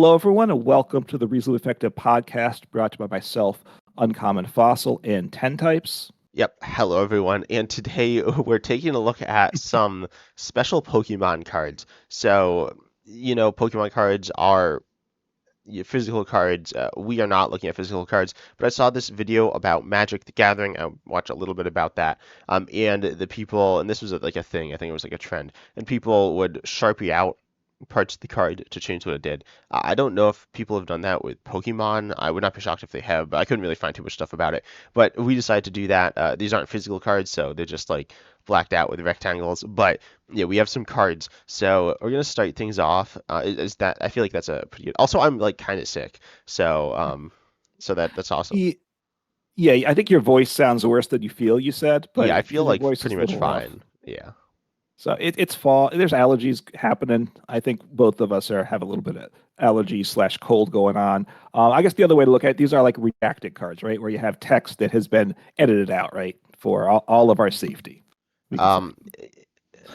Hello, everyone, and welcome to the Reasonably Effective podcast brought to you by myself, Uncommon Fossil, and 10 Types. Yep. Hello, everyone. And today we're taking a look at some special Pokemon cards. So, Pokemon cards are physical cards. We are not looking at physical cards, but I saw this video about Magic the Gathering. I watched a little bit about that. And the people, and this was like a thing, I think it was like a trend, and people would Sharpie out parts of the card to change what it did. I don't know if people have done that with Pokemon. I would not be shocked if they have, but I couldn't really find too much stuff about it. But we decided to do that. These aren't physical cards, so they're just like blacked out with rectangles. But yeah, we have some cards. So we're gonna start things off. Is that I feel like that's a pretty good. Also, I'm like kind of sick, so that's awesome. Ye- Yeah, I think your voice sounds worse than you feel, you said, Yeah, but I feel your like voice is pretty a much little rough. fine. Yeah. So it's fall. There's allergies happening. I think both of us have a little bit of allergy slash cold going on. I guess the other way to look at it, these are like redacted cards, right? Where you have text that has been edited out, right? For all of our safety, we could say. Um.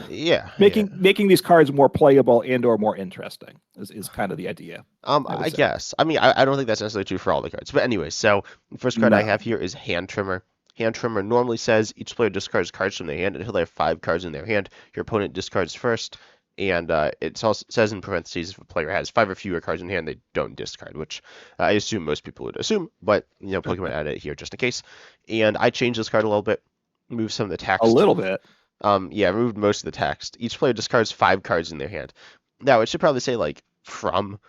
Yeah. Yeah. Making these cards more playable and or more interesting is kind of the idea, I would I say. guess. I mean, I don't think that's necessarily true for all the cards. But anyway, so the first card I have No. here is Hand Trimmer. Hand Trimmer normally says each player discards cards from their hand until they have 5 cards in their hand. Your opponent discards first, and it also says in parentheses if a player has 5 or fewer cards in hand, they don't discard, which I assume most people would assume, but Pokemon added it here just in case. And I changed this card a little bit, moved some of the A text. little bit. Yeah, I removed most of the text. Each player discards 5 cards in their hand. Now it should probably say like from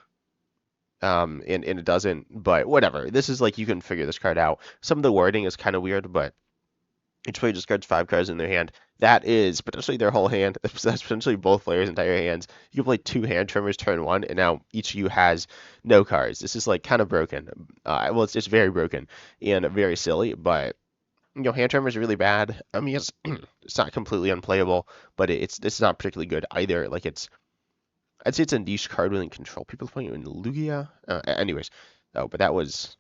and it doesn't, but whatever. This is like you can figure this card out. Some of the wording is kind of weird, but each player discards 5 cards in their hand. That is potentially their whole hand. That's potentially both players' entire hands. You can play 2 Hand Trimmers turn one, and now each of you has no cards. This is like kind of broken. Well, it's very broken and very silly, but Hand Tremor is really bad. I mean, it's not completely unplayable, but it's not particularly good either. Like I'd say it's a niche card within Control. People playing it in Lugia. Anyways, oh, but that was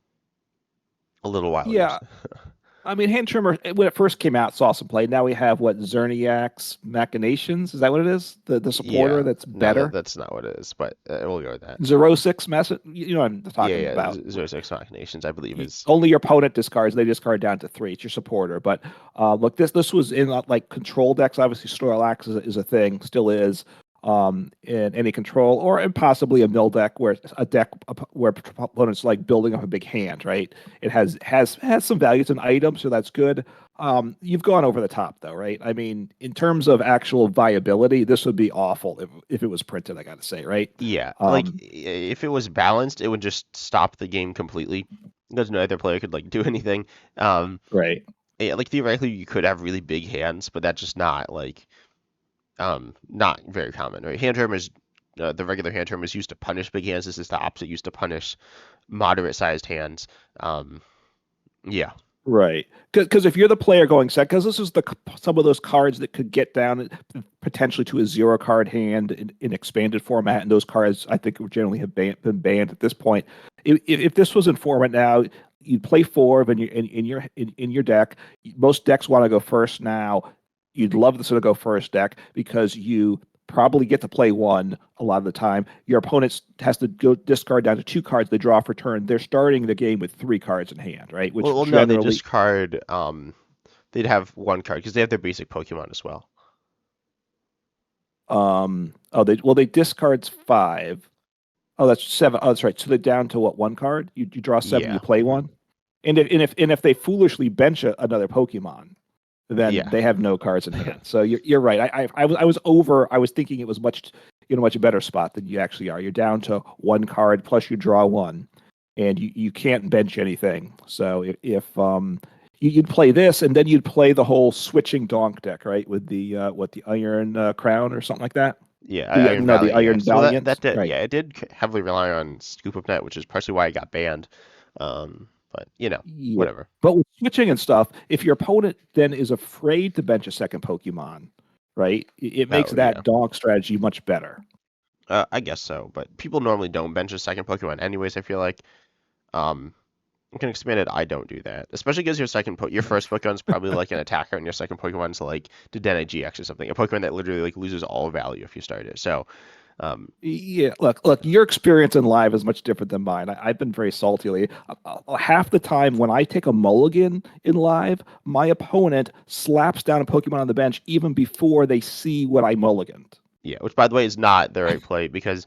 a little while ago. Yeah, I mean, Hand Trimmer, when it first came out, saw some play. Now we have what, Zerniak's Machinations? Is that what it is? The supporter Yeah, that's no, better? that's not what it is, but we'll go with that. Zero Six Message? You know what I'm Yeah, talking yeah, about. Zero Six Machinations, I believe is. Only your opponent discards. They discard down to 3. It's your supporter. But look, this was in like control decks. Obviously, Snorlax is a thing, still is. In any control, or and possibly a mill deck where where opponents like building up a big hand, right? It has some value. It's an item, so that's good. You've gone over the top though, right? I mean, in terms of actual viability, this would be awful if it was printed. I got to say, right? Yeah, like Um, if it was balanced, it would just stop the game completely because neither player could like do anything. Um, right. yeah, like theoretically, you could have really big hands, but that's just not very common, right? Hand Trimmer is the regular Hand Trimmer is used to punish big hands. This is the opposite, used to punish moderate-sized hands. Um, yeah, Right, because if you're the player going second, because this is some of those cards that could get down potentially to a 0 card hand in expanded format, and those cards I think would generally have been banned at this point. If this was in format now, you'd play 4 of in your deck. Most decks want to go first now. You'd love this to go first deck because you probably get to play 1 a lot of the time. Your opponent has to go discard down to 2 cards they draw for turn. They're starting the game with 3 cards in hand, right? Which well, no, they generally, discard. They'd have 1 card because they have their basic Pokemon as well. they discards 5. Oh, that's 7. Oh, that's right. So they're down to what, 1 card? You draw 7, you Yeah, play 1. And if they foolishly bench another Pokemon, then yeah. they have no cards in hand. So you're right. I was thinking it was much better spot than you actually are. You're down to 1 card plus you draw 1, and you can't bench anything. So if you'd play this, and then you'd play the whole switching donk deck, right? With the Iron Crown or something like that. Yeah, The Iron no, the Valiant. Yeah, Iron so Valiant, that did. right? Yeah, it did heavily rely on Scoop of Net, which is partially why it got banned. But Yeah. whatever. But with switching and stuff, if your opponent then is afraid to bench a second Pokemon, right, it makes Oh yeah. that donk strategy much better. I guess so, but people normally don't bench a second Pokemon anyways. I feel like. Um, you can expand it. I don't do that, especially because your first Pokemon's probably like an attacker, and your second Pokemon's like Dedenne GX or something, a Pokemon that literally like loses all value if you start it. So, Yeah, look. Your experience in live is much different than mine. I've been very salty lately. Half the time when I take a mulligan in live, my opponent slaps down a Pokemon on the bench even before they see what I mulliganed. Yeah, which by the way is not the right play because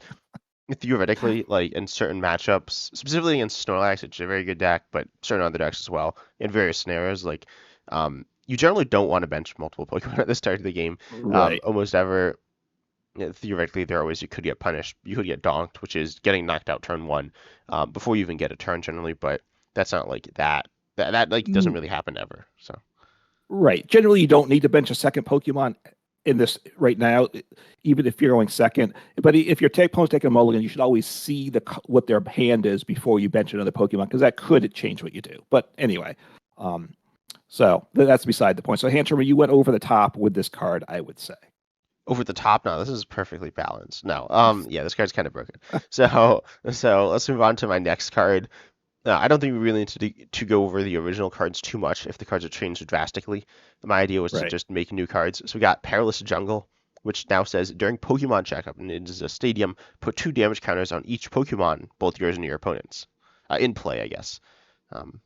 theoretically, like in certain matchups, specifically against Snorlax, it's a very good deck, but certain other decks as well, in various scenarios, like you generally don't want to bench multiple Pokemon at the start of the game. Right. Almost ever, theoretically, there are ways you could get punished. You could get donked, which is getting knocked out turn one before you even get a turn generally, but that's not like that. That like doesn't Mm, really happen ever. So right. Generally, you don't need to bench a second Pokemon in this right now, even if you're going second. But if your opponent's taking a mulligan, you should always see what their hand is before you bench another Pokemon because that could change what you do. But anyway, um, so that's beside the point. So Hammer, you went over the top with this card, I would say. over the top now. This is perfectly balanced. No, yeah, this card's kind of broken. So let's move on to my next card. I don't think we really need to go over the original cards too much if the cards are changed drastically. My idea was to Right. just make new cards. So we got Perilous Jungle, which now says during Pokemon checkup, and it is a stadium, put 2 damage counters on each Pokemon, both yours and your opponent's. In play, I guess. Um,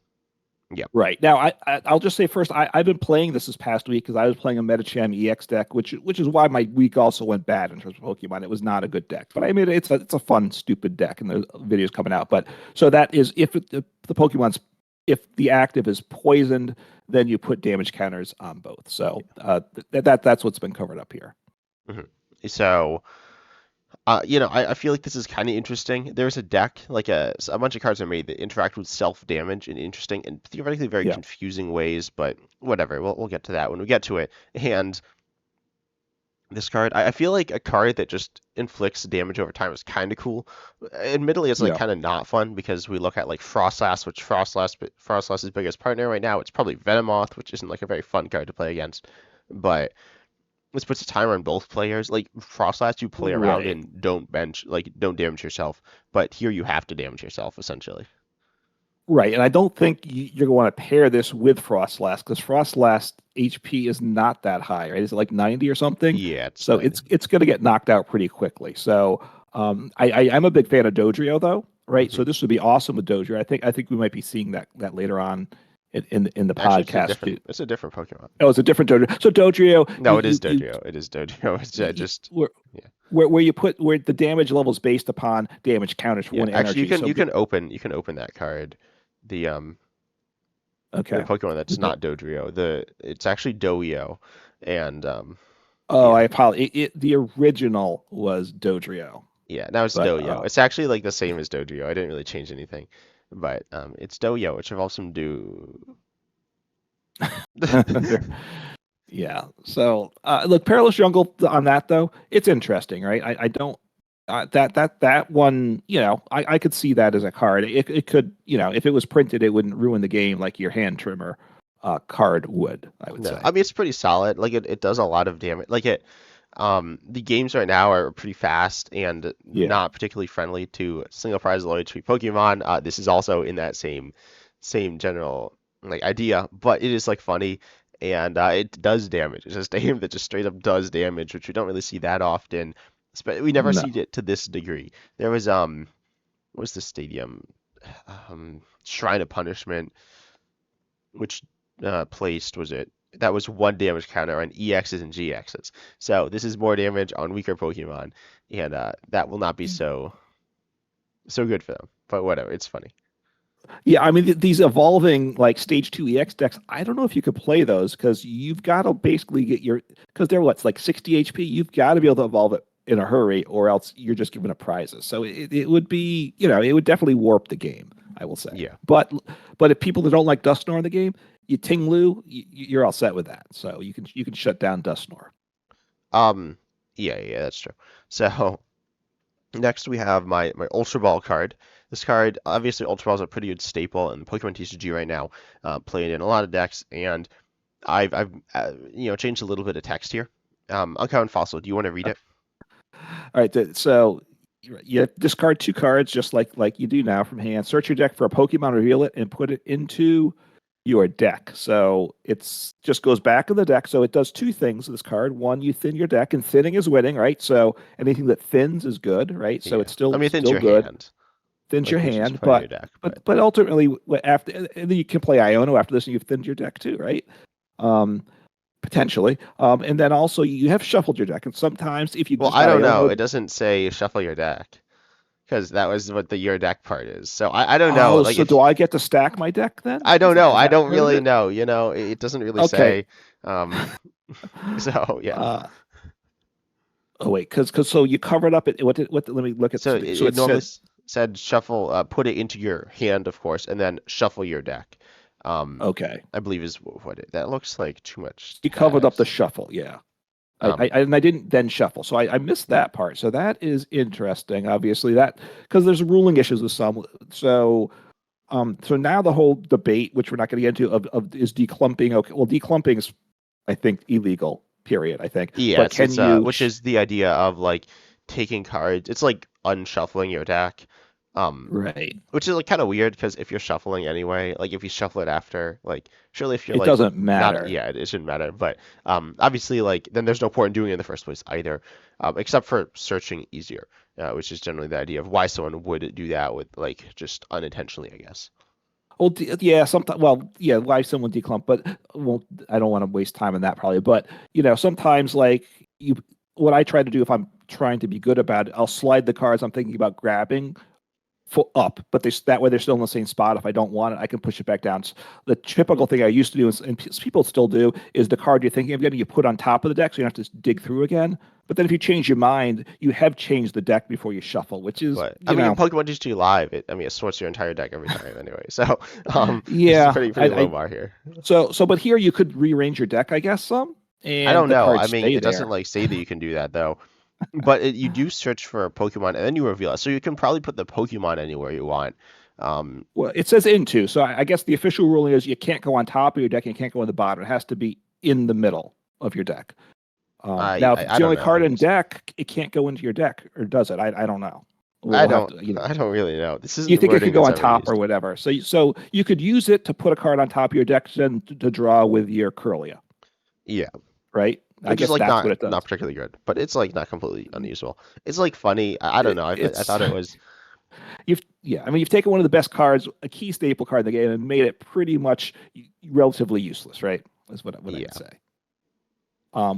yeah. Right. Now, I'll just say first, I've been playing this past week because I was playing a Metacham EX deck, which is why my week also went bad in terms of Pokemon. It was not a good deck, but I mean it's a fun, stupid deck, and the videos coming out. But so that is the Pokemon's if the active is poisoned, then you put damage counters on both. So that's what's been covered up here. Mhm. So I feel like this is kind of interesting. There's a deck, like a bunch of cards are made that interact with self-damage in interesting and theoretically very Yeah. confusing ways, but whatever. We'll get to that when we get to it. And this card, I feel like a card that just inflicts damage over time is kind of cool. Admittedly, it's like Yeah. kind of not fun because we look at like Frostlass, which Frostlass's biggest partner right now. It's probably Venomoth, which isn't like a very fun card to play against. But this puts a timer on both players. Like Frostlass, you play around Right. and don't bench, like don't damage yourself. But here you have to damage yourself essentially. Right, and I don't think you're going to pair this with Frostlass because Frostlass HP is not that high, right? Is it like 90 or something? Yeah, it's So 90. it's going to get knocked out pretty quickly. So I'm a big fan of Dodrio though, right? Hmm. So this would be awesome with Dodrio. I think we might be seeing that later on in the Actually, it's a podcast different too. it's a different Pokemon. Oh, it's a different Dodrio. So Dodrio, No, it is Dojo. It is Dojo. It's you just where, yeah. where you put where the damage level is based upon damage counters for Yeah, one actually, energy. So you can open that card, the okay. Pokemon that's not Dodrio. It's actually Doio, and Oh, yeah, I apologize. The original was Dodrio, yeah. Now it's but Doyo. It's actually like the same as Dodrio. I didn't really change anything, but it's Doyo, which involves some do. yeah. So look, Perilous Jungle on that though, it's interesting, right? I don't that one, I could see that as a card. It could, if it was printed, it wouldn't ruin the game like your hand trimmer card would. I would No, I say. mean it's pretty solid. Like it does a lot of damage. The games right now are pretty fast and Yeah. not particularly friendly to single prize low HP Pokemon. This is also in that same general like idea, but it is like funny and it does damage. It's just a game that just straight up does damage, which we don't really see that often. We never No. see it to this degree. There was what was the stadium? Shrine of Punishment, which placed was it? That was 1 damage counter on EXs and GXs. So this is more damage on weaker Pokemon, and that will not be so good for them. But whatever, it's funny. Yeah, I mean these evolving like stage 2 EX decks, I don't know if you could play those because you've got to basically get because they're what's like 60 HP, you've got to be able to evolve it in a hurry or else you're just giving up prizes. So it would be, it would definitely warp the game, I will say. Yeah. But if people that don't like Dusknoir in the game, you Ting Lu, you're all set with that. So you can shut down Dusknoir. Um. Yeah, that's true. So next we have my Ultra Ball card. This card, obviously, Ultra Ball is a pretty good staple in Pokemon TCG right now, played in a lot of decks, and I've changed a little bit of text here. Uncommon Fossil, do you want to read it? All right, so you discard 2 cards just like you do now from hand. Search your deck for a Pokemon, reveal it, and put it into your deck. So it's just goes back in the deck. So it does two things. This card, one, you thin your deck, and thinning is winning, right? So anything that thins is good, right? So Yeah. it's I still mean, it thins still your good. hand. Thins your Like you should just hand, put in your deck, but but ultimately after and then you can play Iono after this, and you've thinned your deck too, right? Um, Potentially. And then also you have shuffled your deck, and sometimes if you well, just I got don't know. Iono, It doesn't say shuffle your deck because that was what the your deck part is. So I don't know. oh, Like so if do I get to stack my deck then? I don't know. Is I that don't part of really it? know. It doesn't really Okay. say. Um, so yeah. Uh, oh wait, because so you covered up it. Let me look at So something. So it it normally said, said shuffle, put it into your hand, of course, and then shuffle your deck. okay, I believe is what it. That looks like too much you covered up the text. shuffle. Yeah. Um, And I didn't then shuffle, so I missed that part. So that is interesting. Obviously, that because there's ruling issues with some. So now the whole debate, which we're not going to get into, of is declumping okay? Well, declumping is, I think, illegal. Period. I think. yeah, But can you? which is the idea of like taking cards. It's like unshuffling your deck. Um, Right. which is like kind of weird because if you're shuffling anyway, like if you shuffle it after, like surely if you're It like doesn't not, matter. yeah, it shouldn't matter. But obviously like then there's no point in doing it in the first place either, except for searching easier, which is generally the idea of why someone would do that with like just unintentionally, I guess. Well, yeah, sometimes. Well, yeah, why someone declump, but well, I don't want to waste time on that probably. But sometimes like you, what I try to do if I'm trying to be good about it, I'll slide the cards I'm thinking about grabbing up, but that way they're still in the same spot. If I don't want it, I can push it back down. The typical thing I used to do, and people still do, is the card you're thinking of getting you put on top of the deck, so you don't have to dig through again. But then if you change your mind, you have changed the deck before you shuffle, which is, But I mean, in Pokemon TCG Live, I mean, it sorts your entire deck every time anyway. So this is a yeah. pretty low bar here. But here you could rearrange your deck, I guess, some, I and don't the know. I cards mean, stay it doesn't there. like say that you can do that though. But you do search for a Pokemon and then you reveal it. So you can probably put the Pokemon anywhere you want. Um, Well, it says into, so I guess the official ruling is you can't go on top of your deck and you can't go on the bottom. It has to be in the middle of your deck. Now, if it's I the don't only know. I card in guess deck, it can't go into your deck, or does it? I don't know. I We'll have don't. to, I don't really know. This you isn't think it could wording go that's on ever top or used. whatever. So you could use it to put a card on top of your deck to draw with your Curlia, Yeah, right? I which is guess like that's what it does. not particularly good, but it's like not completely unuseful. It's like funny. I don't know. I It's thought it was. I mean, you've taken one of the best cards, a key staple card in the game, and made it pretty much relatively useless, right? Is what I would Yeah. say.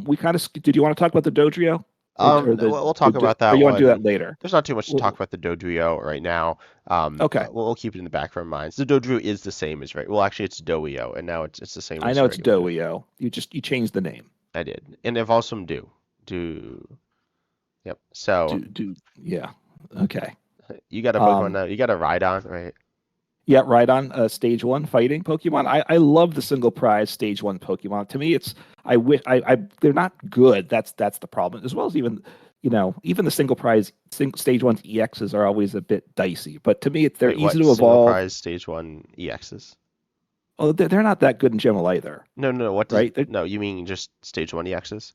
We kind of did. You want to talk about the Dodrio, or We'll talk about or that you want to do that one. later? There's not too much to talk Well, about the Dodrio right now. okay, We'll keep it in the back of our minds. The Dodrio is the same as well. Actually, it's Doio, and now it's the same I as know it's regular Do. Doio. You changed the name. I did, and they've also Do. Yep. So Yeah. Okay. you got a Pokemon Um, now. You got a Rhydon, right? yeah, right on stage one fighting Pokemon. I love the single prize stage one Pokemon. To me, it's I wish I they're not good. That's the problem. As well as even the single prize stage one EXs are always a bit dicey. But to me, they're Wait, easy what? to Single evolve. prize stage one EXs? Oh, they're not that good in general either, No. What does? right? They're No, you mean just stage one EXs?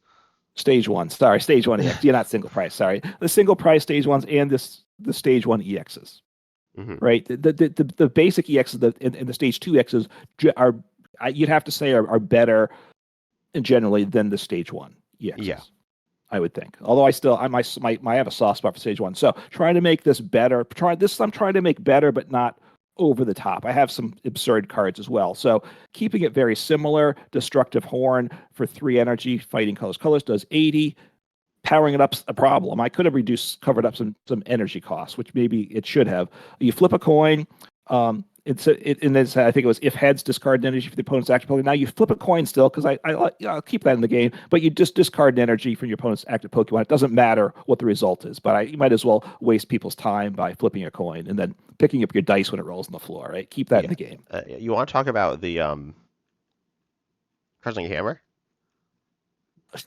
stage one. Sorry, stage one EX. You're not single prize. Sorry, the single prize stage ones and the stage one EXs. hmm Right? The basic EXs and the stage two Xs are you'd have to say are better generally than the stage one Yeah. EXs. I would think. Although I have a soft spot for stage one. So trying to make this better. I'm trying to make better, but not over the top. I have some absurd cards as well. So keeping it very similar. Destructive Horn for 3 energy. Fighting Colors. Colors does 80. Powering it up's a problem. I could have covered up some energy costs, which maybe it should have. You flip a coin. And then I think it was if heads discard an energy for the opponent's active Pokemon. Now you flip a coin still because I'll keep that in the game, but you just discard an energy from your opponent's active Pokemon. It doesn't matter what the result is, but you might as well waste people's time by flipping a coin and then picking up your dice when it rolls on the floor. Right? Keep that in Yeah. the game. You want to talk about the Crushing Hammer?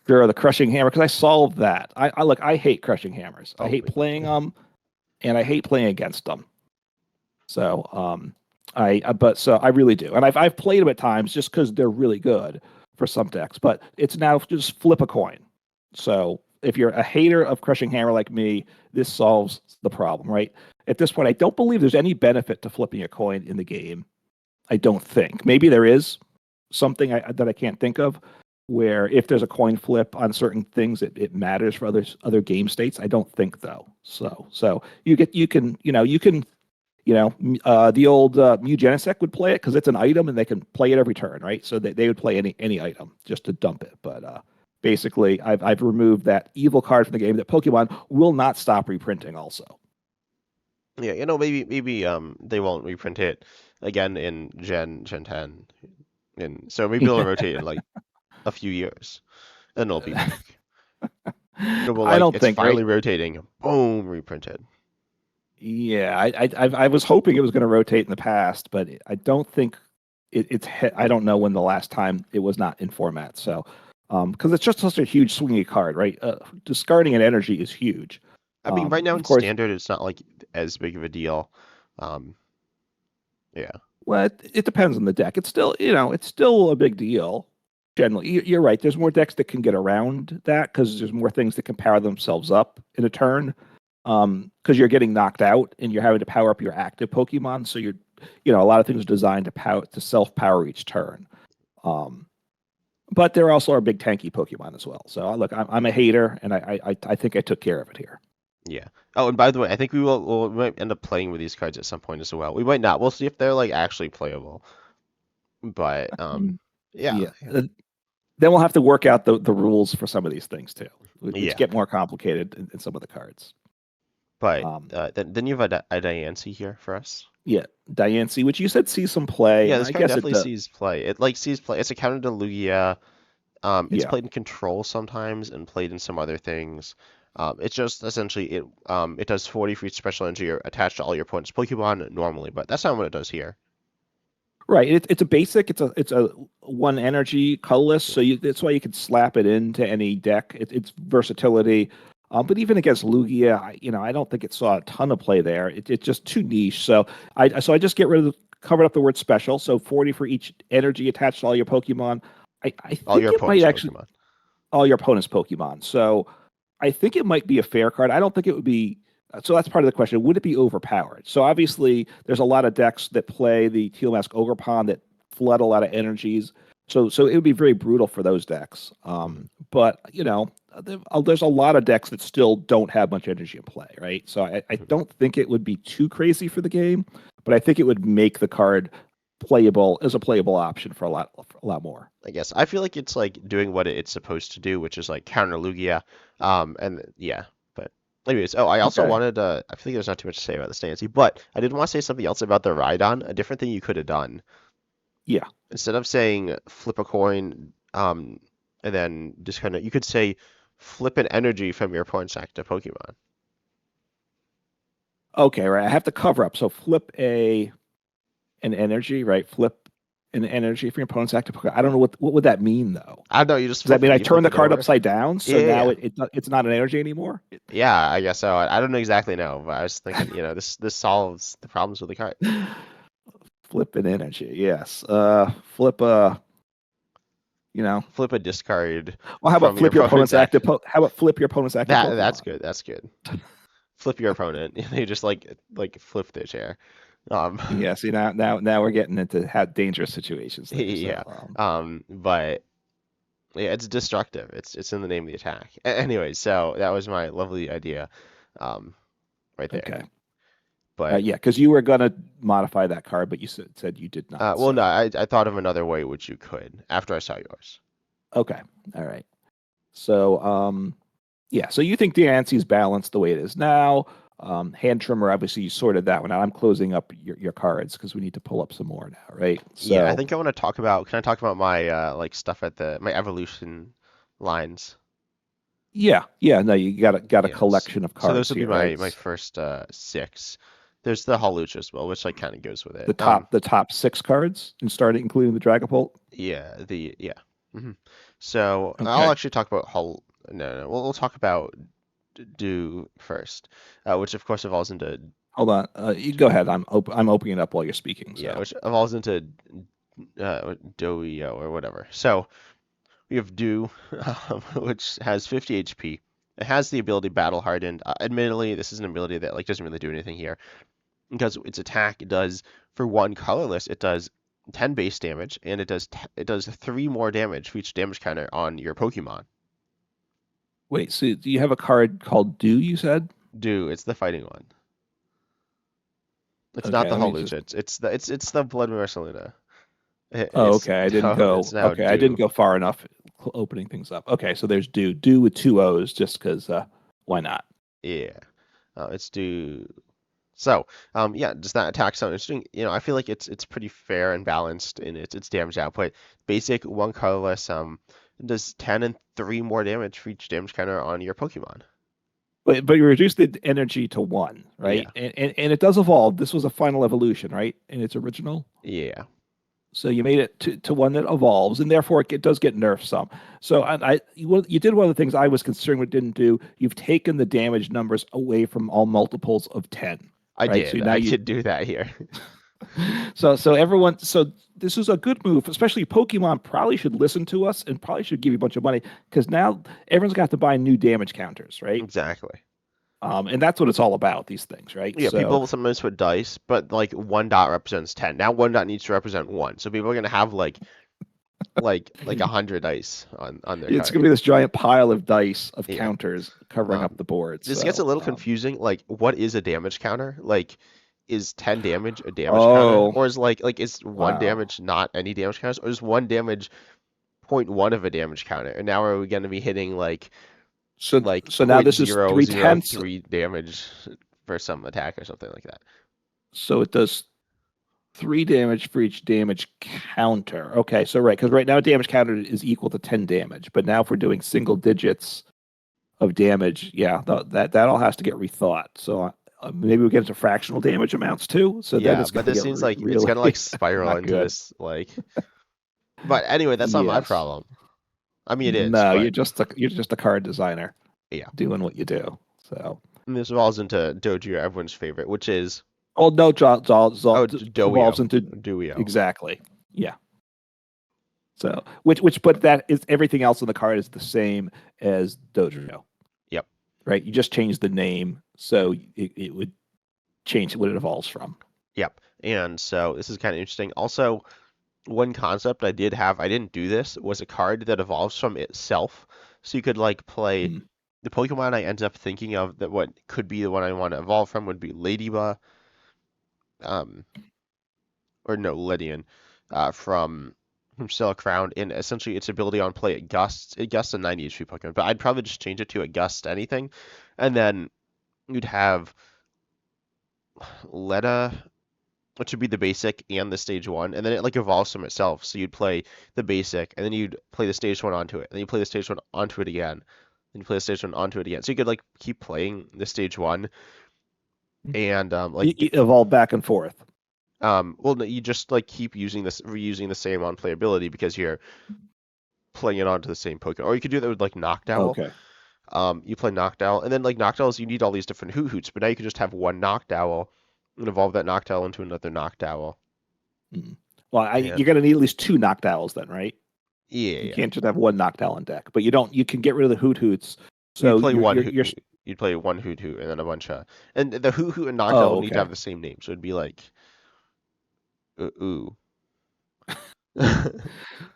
Sure, the crushing hammer because I solved that. I look. I hate crushing hammers. I Oh, hate playing them, and I hate playing against them. So so I really do, and I've played them at times just because they're really good for some decks. But it's now just flip a coin. So if you're a hater of crushing hammer like me, this solves the problem, right? At this point, I don't believe there's any benefit to flipping a coin in the game. I don't think. Maybe there is something that I can't think of where if there's a coin flip on certain things, it matters for other game states. I don't think though. So you can the old Mugenisec would play it because it's an item and they can play it every turn, right? So they would play any item just to dump it. But basically, I've removed that evil card from the game that Pokemon will not stop reprinting. Also, Yeah, maybe they won't reprint it again in Gen 10, and so maybe it'll rotate in like a few years, and it'll be back. It will I like don't it's think right. finally rotating. Boom, reprinted. Yeah, I was hoping it was going to rotate in the past, but I don't think it's. I don't know when the last time it was not in format. So, because it's just such a huge swingy card, right? Discarding an energy is huge. I mean, right now Of in course, standard, it's not like as big of a deal. Um, yeah. well, it depends on the deck. It's still, it's still a big deal. Generally, you're right. There's more decks that can get around that because there's more things that can power themselves up in a turn. Because you're getting knocked out and you're having to power up your active Pokemon. So a lot of things are designed to self power each turn. Um, but there also are big tanky Pokemon as well. So look, I'm a hater, and I think I took care of it here. Yeah. Oh, and by the way, I think we might end up playing with these cards at some point as well. We might not. We'll see if they're like actually playable. But Mm, yeah, yeah. Then we'll have to work out the rules for some of these things too, which yeah. get more complicated in some of the cards. But Um, then you have a Diancie here for us. yeah, Diancie, which you said see some play, Yeah, and this I card guess it definitely does. sees play. It like sees play. It's a counter to Lugia. It's Yeah. played in control sometimes and played in some other things. It's just essentially it does 40 for each special energy attached to all your opponent's Pokemon normally, but that's not what it does here. Right. It's a basic. It's a one energy colorless. Yeah. So that's why you could slap it into any deck. It's versatility. But even against Lugia, I don't think it saw a ton of play there. It's just too niche. So I just get rid of covered up the word special. So 40 for each energy attached to all your Pokemon. I All think your it might opponent's actually Pokemon. all your opponent's Pokemon. So I think it might be a fair card. I don't think it would be. So that's part of the question. Would it be overpowered? So obviously, there's a lot of decks that play the Teal Mask Ogre Pond that flood a lot of energies. So it would be very brutal for those decks. Mhm. But there's a lot of decks that still don't have much energy in play, right? So I Mhm. don't think it would be too crazy for the game, but I think it would make the card playable as a playable option for a lot more. I guess I feel like it's like doing what it's supposed to do, which is like counter Lugia. And yeah, but anyways, oh, I also Okay. wanted I feel like there's not too much to say about the Stancy, but I did want to say something else about the Rhydon, a different thing you could have done. Yeah. Instead of saying flip a coin, and then just kind of, you could say flip an energy from your opponent's active Pokemon. Okay. Right. I have to cover up. So flip an energy, right? Flip an energy from your opponent's active Pokemon. I don't know what would that mean though. I don't know, you just Does that flip mean it, I you turn flip the it card over. upside down Yeah, so yeah, now yeah. it's not an energy anymore? Yeah, I guess so. I don't exactly know, but I was thinking, this solves the problems with the card. Flip an energy, yes. Flip you know. Flip a discard Well, how about from your flip your opponent's opponent's active? active. How about flip your opponent's active That's Pokemon? good. That's good. Flip your opponent. They just like flip their chair. Um, Yeah. See now we're getting into dangerous situations there. So yeah. But yeah, it's destructive. It's in the name of the attack. Anyways, so that was my lovely idea, um, right there. okay. But Yeah, because you were gonna modify that card, but you said you did not. well, no, So I thought of another way which you could after I saw yours. okay, all right. So yeah, so you think the Ansie's balanced the way it is now. Hand trimmer, obviously you sorted that one out. I'm closing up your cards because we need to pull up some more now, right? Yeah, I So think I want to talk about. Can I talk about my like stuff at the my evolution lines? yeah, no, you got a Yes. collection of So those cards would be here, my right? my first six. There's the Hawlucha as well, which like kind of goes with it. The top six cards and starting including the Dragapult. Yeah, yeah. So I'll Okay, actually talk about Hol. No, no, we'll talk about Do first, which of course evolves into hold on. You go ahead. I'm opening it up while you're speaking. yeah, So which evolves into Doio or whatever. So we have Do, which has 50 HP. It has the ability Battle Hardened. Admittedly, this is an ability that like doesn't really do anything here because its attack does for one colorless. It does. 10 base damage, and it does 3 more damage for each damage counter on your Pokemon. Wait, so do you have a card called Do, you said? It's the fighting one. It's not Okay, the let me just. Holucha. It's the Blood Marcelina. Oh, It's okay. I didn't no, it's go. now Okay, I didn't Do. go far enough opening things up. Okay, so there's Do. Do with two O's, just because. Why not? Yeah. It's Do. So, yeah, does that attack sound interesting? I feel like it's pretty fair and balanced in its damage output. Basic, one colorless, does 10 and 3 more damage for each damage counter on your Pokemon. But you reduce the energy to one, right? Yeah. And it does evolve. This was a final evolution, right? In its original. Yeah. So you made it to one that evolves, and therefore it does get nerfed some. So you did one of the things I was concerned with didn't do. You've taken the damage numbers away from all multiples of 10, I right? So did. now I you did do that here. so this is a good move, especially Pokemon probably should listen to us and probably should give you a bunch of money because now everyone's got to buy new damage counters, right? Exactly. And that's what it's all about, these things, right? Yeah, So people sometimes put dice, but like one dot represents 10. Now one dot needs to represent one. So people are gonna have like 100 dice on their it's card. going to be this giant pile of dice of Yeah. counters covering Um, up the board. this gets a So, little confusing. Like, what is a damage counter? Like, is 10 damage a damage counter? oh, Or is one wow. damage not any damage counters? Or is one damage point one of a damage counter? And now are we gonna be hitting So, like so now point this is zero three zero tenths. three damage for some attack or something like that? So it does three damage for each damage counter. Okay, so right, because right now damage counter is equal to 10 damage, but now if we're doing single digits of damage, yeah, that all has to get rethought. So maybe we get into fractional damage amounts too. So then Yeah, it's but going to this get seems like it's really gonna like spiral not into good. this like. But anyway, that's not my Yes. problem. I mean, it is, No, but you're just a card designer yeah. doing what you do. So, And this evolves into Dojo, everyone's favorite, which is oh no, evolves Doio, into Duio. exactly. Yeah. So, but that is everything else in the card is the same as Dojo, Yep, right? You just change the name, so it would change what it evolves from. yep. And so this is kind of interesting. Also, one concept I didn't do this, was a card that evolves from itself. So you could like play Hmm. the Pokemon I ended up thinking of that what could be the one I want to evolve from would be Ladybug, um, or no, Lydian, from Silk Crown, and essentially its ability on play it gusts a 90 HP Pokemon, but I'd probably just change it to a gust anything, and then you'd have Letta, which would be the basic and the stage one, and then it like evolves from itself. So you'd play the basic, and then you'd play the stage one onto it, and then you play the stage one onto it again, then you play the stage one onto it again. So you could like keep playing the stage one, and You evolve back and forth. well, no, you just like keep using this, reusing the same on playability because you're playing it onto the same Pokemon. Or you could do that with like Noctowl. Okay. You play Noctowl, and then like Noctowls, you need all these different Hoots, but now you could just have one Noctowl and evolve that Noctowl into another Noctowl. Hmm. Well, And you're going to need at least two Noctowls then, right? yeah, You yeah. can't just have one Noctowl in deck, but you don't. You can get rid of the Hoots. You'd So play one you're. you'd play one Hoot and then a bunch of, and the Hoot and Noctowl Oh, would need to okay. have the same name, so it'd be like ooh.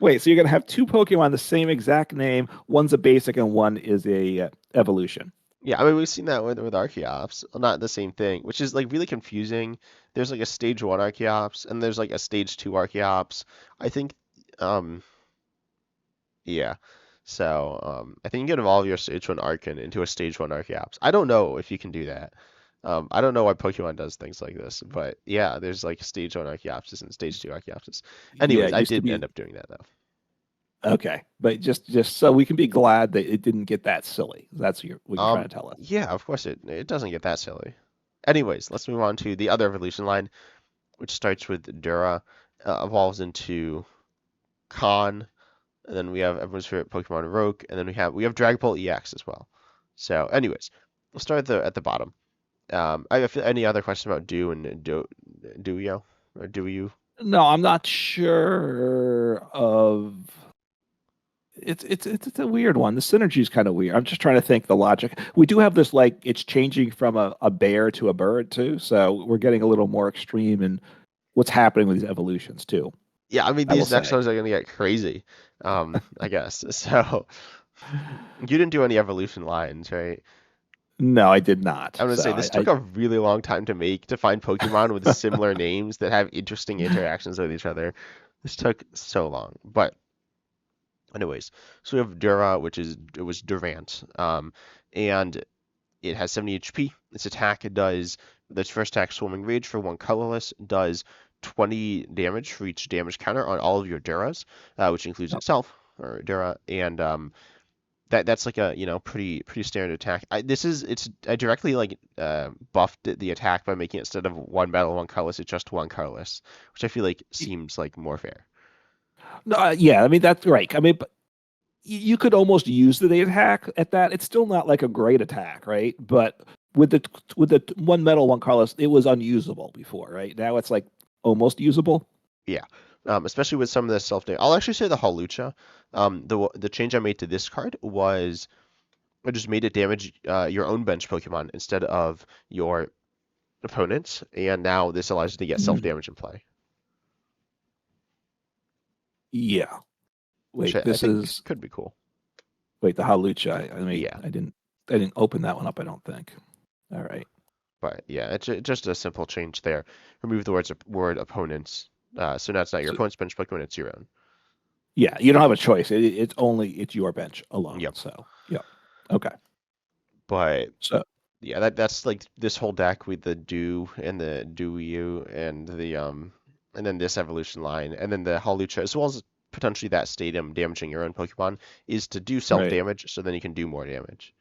Wait, so you're going to have two Pokemon the same exact name. One's a basic and one is a evolution. Yeah, I mean we've seen that with Archeops, not the same thing, which is like really confusing. There's like a stage one Archeops and there's like a stage two Archeops. I think, um, yeah. So I think you can evolve your stage one Archon into a stage one Archeops. I don't know if you can do that. I don't know why Pokemon does things like this, but yeah, there's like stage one Archeopsis and stage two Archeopsis. Yeah, Anyways, it I used to didn't be end up doing that though. okay, but just so we can be glad that it didn't get that silly. That's what you're trying to tell us. Yeah, of course it doesn't get that silly. Anyways, let's move on to the other evolution line, which starts with Dura, evolves into Con, and then we have everyone's favorite Pokemon Rogue, and then we have Dragapult EX as well. So, anyways, we'll start at the bottom. I have any other questions about Duo or Do you? No, I'm not sure of. It's a weird one. The synergy is kind of weird. I'm just trying to think the logic. We do have this like it's changing from a bear to a bird too, so we're getting a little more extreme in what's happening with these evolutions too. Yeah, I mean I will these next say. ones are gonna get crazy. I guess. So you didn't do any evolution lines, right? No, I did not. I'm gonna So say this took a really long time to make to find Pokemon with similar names that have interesting interactions with each other. This took so long. But anyways, so we have Dura, it was Durant. And it has 70 HP. Its attack does its first attack, Swarming Rage for one colorless, does 20 damage for each damage counter on all of your Duras, which includes oh, itself or Dura, and that's like a pretty standard attack. I directly like buffed the attack by making it instead of one battle one colorless, it's just one colorless, which I feel like seems like more fair. no, yeah, I mean that's right. I mean, but you could almost use the attack at that. It's still not like a great attack, right? But with the one metal, one colorless, it was unusable before, right? Now it's like almost usable. Yeah. Especially with some of the self damage. I'll actually say the Hawlucha. The change I made to this card was I just made it damage your own bench Pokemon instead of your opponent's, and now this allows you to get self Mhm. damage in play, Yeah. which Wait, I this think is could be cool. wait the Halucha. I mean, Yeah, I didn't open that one up. I don't think. All right. but yeah, just a simple change there. Remove the word opponents. So now it's not your So opponent's bench Pokemon, it's your own. yeah, you don't have a choice. It's your bench alone. Yep. So yeah. Okay. But So yeah, that's like this whole deck with the Do and the Do You and then this evolution line and then the Hawlucha as well as potentially that stadium damaging your own Pokemon is to do self right. damage so then you can do more damage.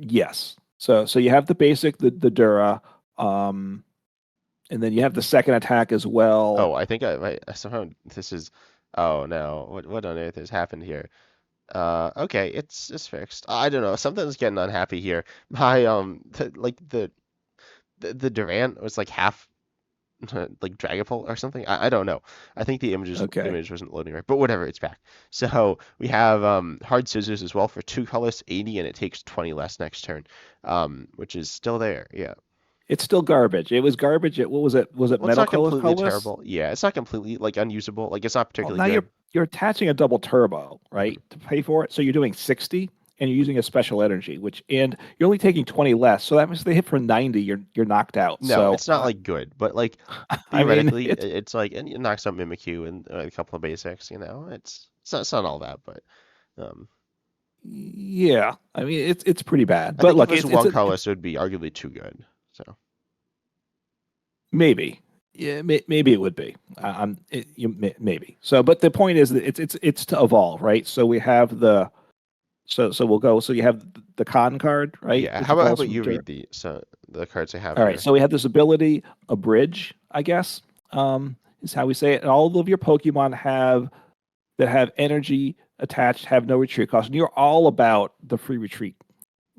Yes. So you have the basic, the Dura, um, and then you have the second attack as well. Oh, I think I somehow this is oh no, what on earth has happened here? Okay, it's fixed. I don't know, something's getting unhappy here. My like the Durant was like half like Dragapult or something. I don't know. I think the Okay. image wasn't loading right, but whatever, it's back. So we have Hard Scissors as well for two colors, 80, and it takes 20 less next turn, which is still there. Yeah. It's still garbage. It was garbage. What was it? Was it Well, it's metal not colors completely colorless? terrible. Yeah, it's not completely like unusable. Like it's not Well, particularly now good. you're attaching a double turbo, Mhm. right, to pay for it. So you're doing 60 and you're using a special energy, which and you're only taking 20 less. So that means they hit for 90, you're knocked out. No, So it's not like good, but like I mean, theoretically, it's like and it knocks out Mimikyu and a couple of basics. It's not all that, but um, yeah. I mean, it's pretty bad. I But think if look, it was one colorless, it would be arguably too good. So. maybe. Yeah, maybe it would be. Maybe. So, but the point is that it's to evolve, right? So we have the so we'll go. So you have the con card, right, Yeah, which how evolves about from you dirt. read the cards I have All right. here? So we have this ability, a bridge, I guess, is how we say it. And all of your Pokemon have that have energy attached have no retreat cost. And you're all about the free retreat.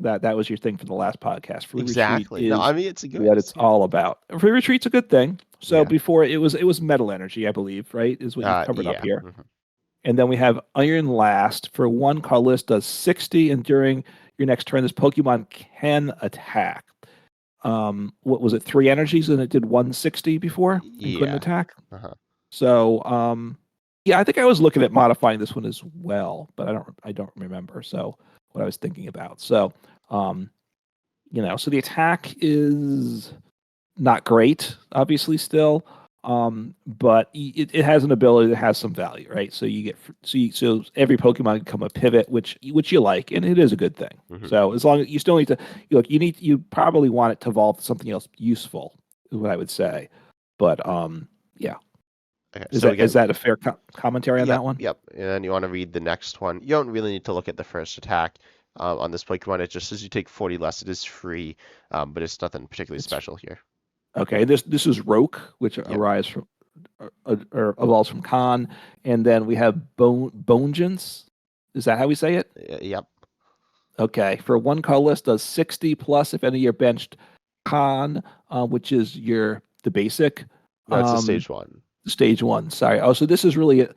That was your thing for the last podcast. Free retreat Exactly. No, is I mean what it's it's good. all about. Free retreat's a good thing. So Yeah. before it was metal energy, I believe, right? Is what you've covered up Yeah. here. And then we have Iron Last for one colorless does 60, and during your next turn, this Pokemon can attack. What was it? Three energies, and it did 160 before and couldn't Yeah. attack. Uh-huh. So yeah, I think I was looking at modifying this one as well, but I don't remember. So what I was thinking about. So um, so the attack is not great, obviously still, but it has an ability that has some value, right? So you get so every Pokemon can become a pivot, which you like, and it is a good thing. hmm So as long as you still need to look, you probably want it to evolve to something else useful, is what I would say. But yeah, Okay. So is again, that a fair commentary on yep, that one? yep. And then you want to read the next one. You don't really need to look at the first attack on this Pokemon. It just says you take 40 less. It is free, but it's nothing particularly It's special here. okay. This is Roke, which Yep. arises from or evolves from Khan, and then we have Bonegence. Is that how we say it? Yep. Okay. For one colorless, does 60 plus if any of your benched Khan, which is the basic No, it's a um, stage one. stage one. Sorry. Oh, so this is really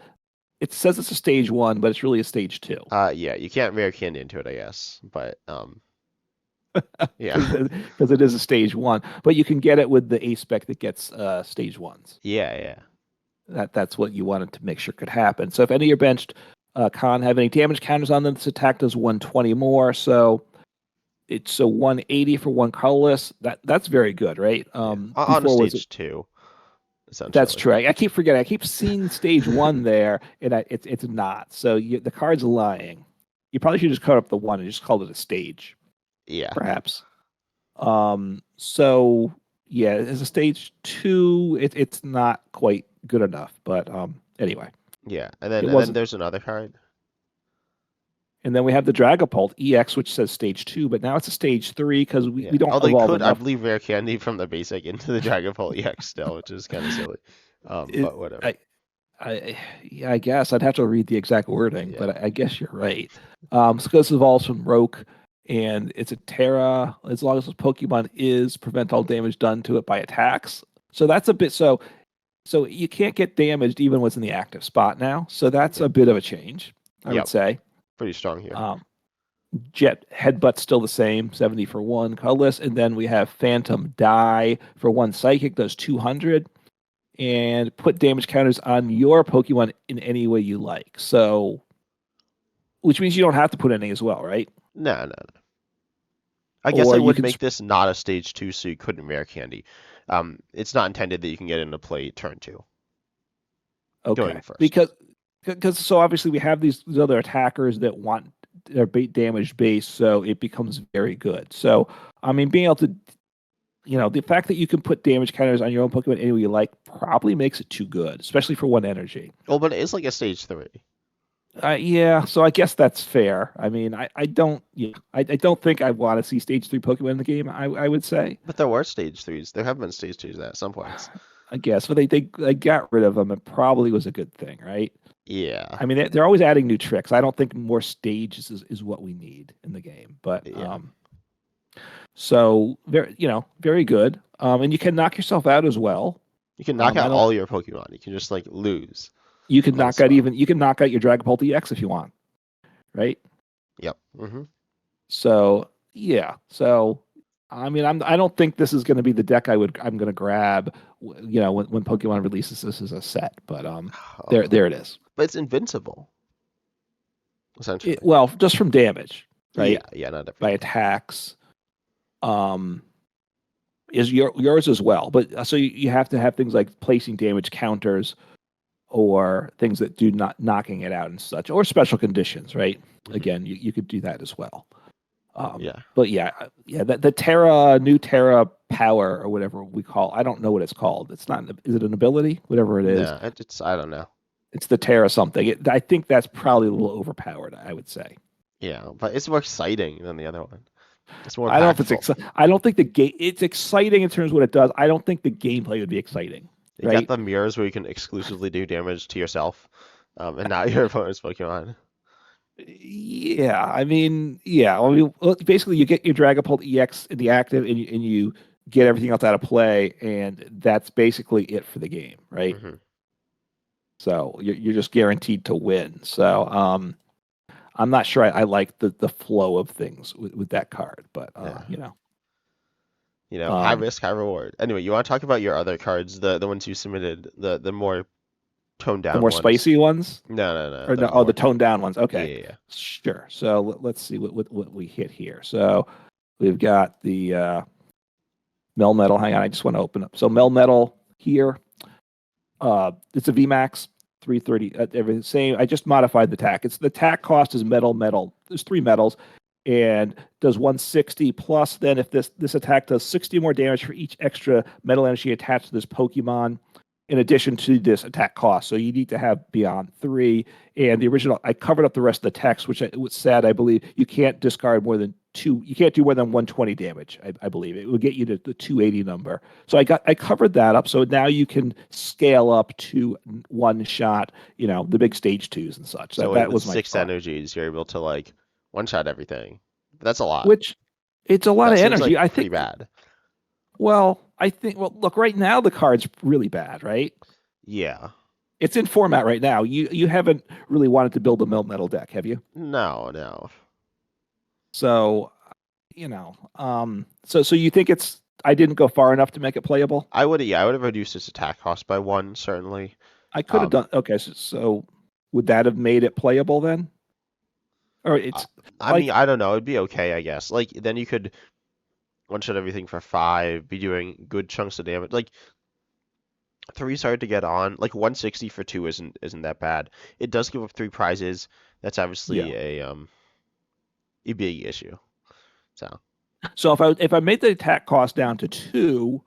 it says it's a stage one, but it's really a stage two Yeah, you can't rare candy into it, I guess. But yeah. because it is a stage one. But you can get it with the A spec that gets stage ones. Yeah, yeah. That's what you wanted to make sure could happen. So if any of your benched con have any damage counters on them, this attack does 120 more. So it's a 180 for one colorless. That's very good, right? Yeah, on a Before was it? stage two, That's essentially. true. I keep forgetting. I keep seeing stage one there, and it's not. So the card's lying. You probably should just cut up the one and just call it a stage, Yeah, perhaps. So yeah, as a stage two, it's not quite good enough. But anyway, yeah, it and then wasn't. there's another card. And then we have the Dragapult EX, which says stage two, but now it's a stage three because Yeah. we don't Oh, they evolve could, I enough. believe, rare candy from the basic into the Dragon Ball EX still, which is kind of silly. It, But whatever. I, yeah, I guess I'd have to read the exact wording, Yeah. but I guess you're right. So this evolves from Roke, and it's a Terra. As long as the Pokemon is prevent all damage done to it by attacks. So that's a bit so you can't get damaged even when it's in the active spot now. So that's Yep. a bit of a change, I would Yep. say. Pretty strong here. Um, Jet Headbutt's still the same, 70 for one colorless, and then we have Phantom Die for one psychic, does 200 and put damage counters on your Pokemon in any way you like. So, which means you don't have to put any as well, right? No, no, no. I guess Or I you would can, make this not a stage two, so you couldn't rare candy. It's not intended that you can get into play turn two, going okay, first. because so obviously we have these other attackers that want their damage base, so it becomes very good. So, I mean, being able to, the fact that you can put damage counters on your own Pokemon any way you like probably makes it too good, especially for one energy. Well, but it is like a stage three. Yeah, so I guess that's fair. I mean, I don't, yeah, I don't think I want to see stage three Pokemon in the game. I would say, But there were stage threes. There have been stage twos at some points. I guess, but they got rid of them. It probably was a good thing, right? Yeah. I mean, they're always adding new tricks. I don't think more stages is what we need in the game, but Yeah. so very, very good. And you can knock yourself out as well. You can knock I out don't. all your Pokemon. You can just like lose You can on the knock out spot. even you can knock out your Dragapult EX if you want, right? Yep. Hmm. So yeah, so I mean, I don't think this is going to be the deck I'm going to grab, when Pokemon releases this as a set. But Oh. there it is. But it's invincible, essentially. Well, just from damage, Yeah, right? yeah, not By everything. attacks, um, is yours as well. But so you have to have things like placing damage counters or things that do not knocking it out and such, or special conditions, right? Hmm. Again, you could do that as well. Yeah. But yeah, the Terra, new Terra power or whatever we call. I don't know what it's called. It's not. Is it an ability? Whatever it is, No, it's I don't know. it's the Terra something. I think that's probably a little overpowered. I would say. Yeah, but it's more exciting than the other one. It's more I don't know if it's impactful. I don't think the game. It's exciting in terms of what it does. I don't think the gameplay would be exciting, You got right? the mirrors where you can exclusively do damage to yourself, and not your opponent's Pokemon. Yeah, I mean, yeah. I mean, well, basically, you get your Dragapult EX in the active, and you get everything else out of play, and that's basically it for the game, right? Hmm. So you're just guaranteed to win. So I'm not sure I like the flow of things with that card, but Yeah. High um, risk, high reward. Anyway, you want to talk about your other cards, the ones you submitted, the more toned the down more ones. spicy ones, No, no, no, or the no, oh, the more. toned down ones. Yeah, Okay, yeah, yeah. sure. So let's see what we hit here. So we've got the Melmetal. Hang on, I just want to open up. So Melmetal here. It's a VMAX 330. Everything same. I just modified the tack. It's the tack cost is metal. There's three metals, and does 160 plus. Then if this attack does 60 more damage for each extra metal energy attached to this Pokemon, in addition to this attack cost. So you need to have beyond three. And the original, I covered up the rest of the text, which was said, I believe you can't discard more than two. You can't do more than 120 damage. I believe it will get you to the 280 number. So I covered that up. So now you can scale up to one shot. The big stage twos and such. So That with was my six thought. energies, you're able to like one shot everything. But that's a lot. Which it's a lot That of seems energy. like I pretty think. bad. Well, I think. Well, look, right now the card's really bad, right? Yeah. It's in format right now. You haven't really wanted to build a mill metal deck, have you? No, no. So so you think I didn't go far enough to make it playable? I would have reduced its attack cost by one, certainly. I could have Um, done. Okay, so would that have made it playable then? Or I, it's I mean, like, I don't know. It'd be okay, I guess. Like then you could one-shot everything for 5, be doing good chunks of damage. Like 3's hard to get on. Like 160 for 2 isn't that bad. It does give up 3 prizes. That's yeah. obviously a big issue. So So if I made the attack cost down to 2,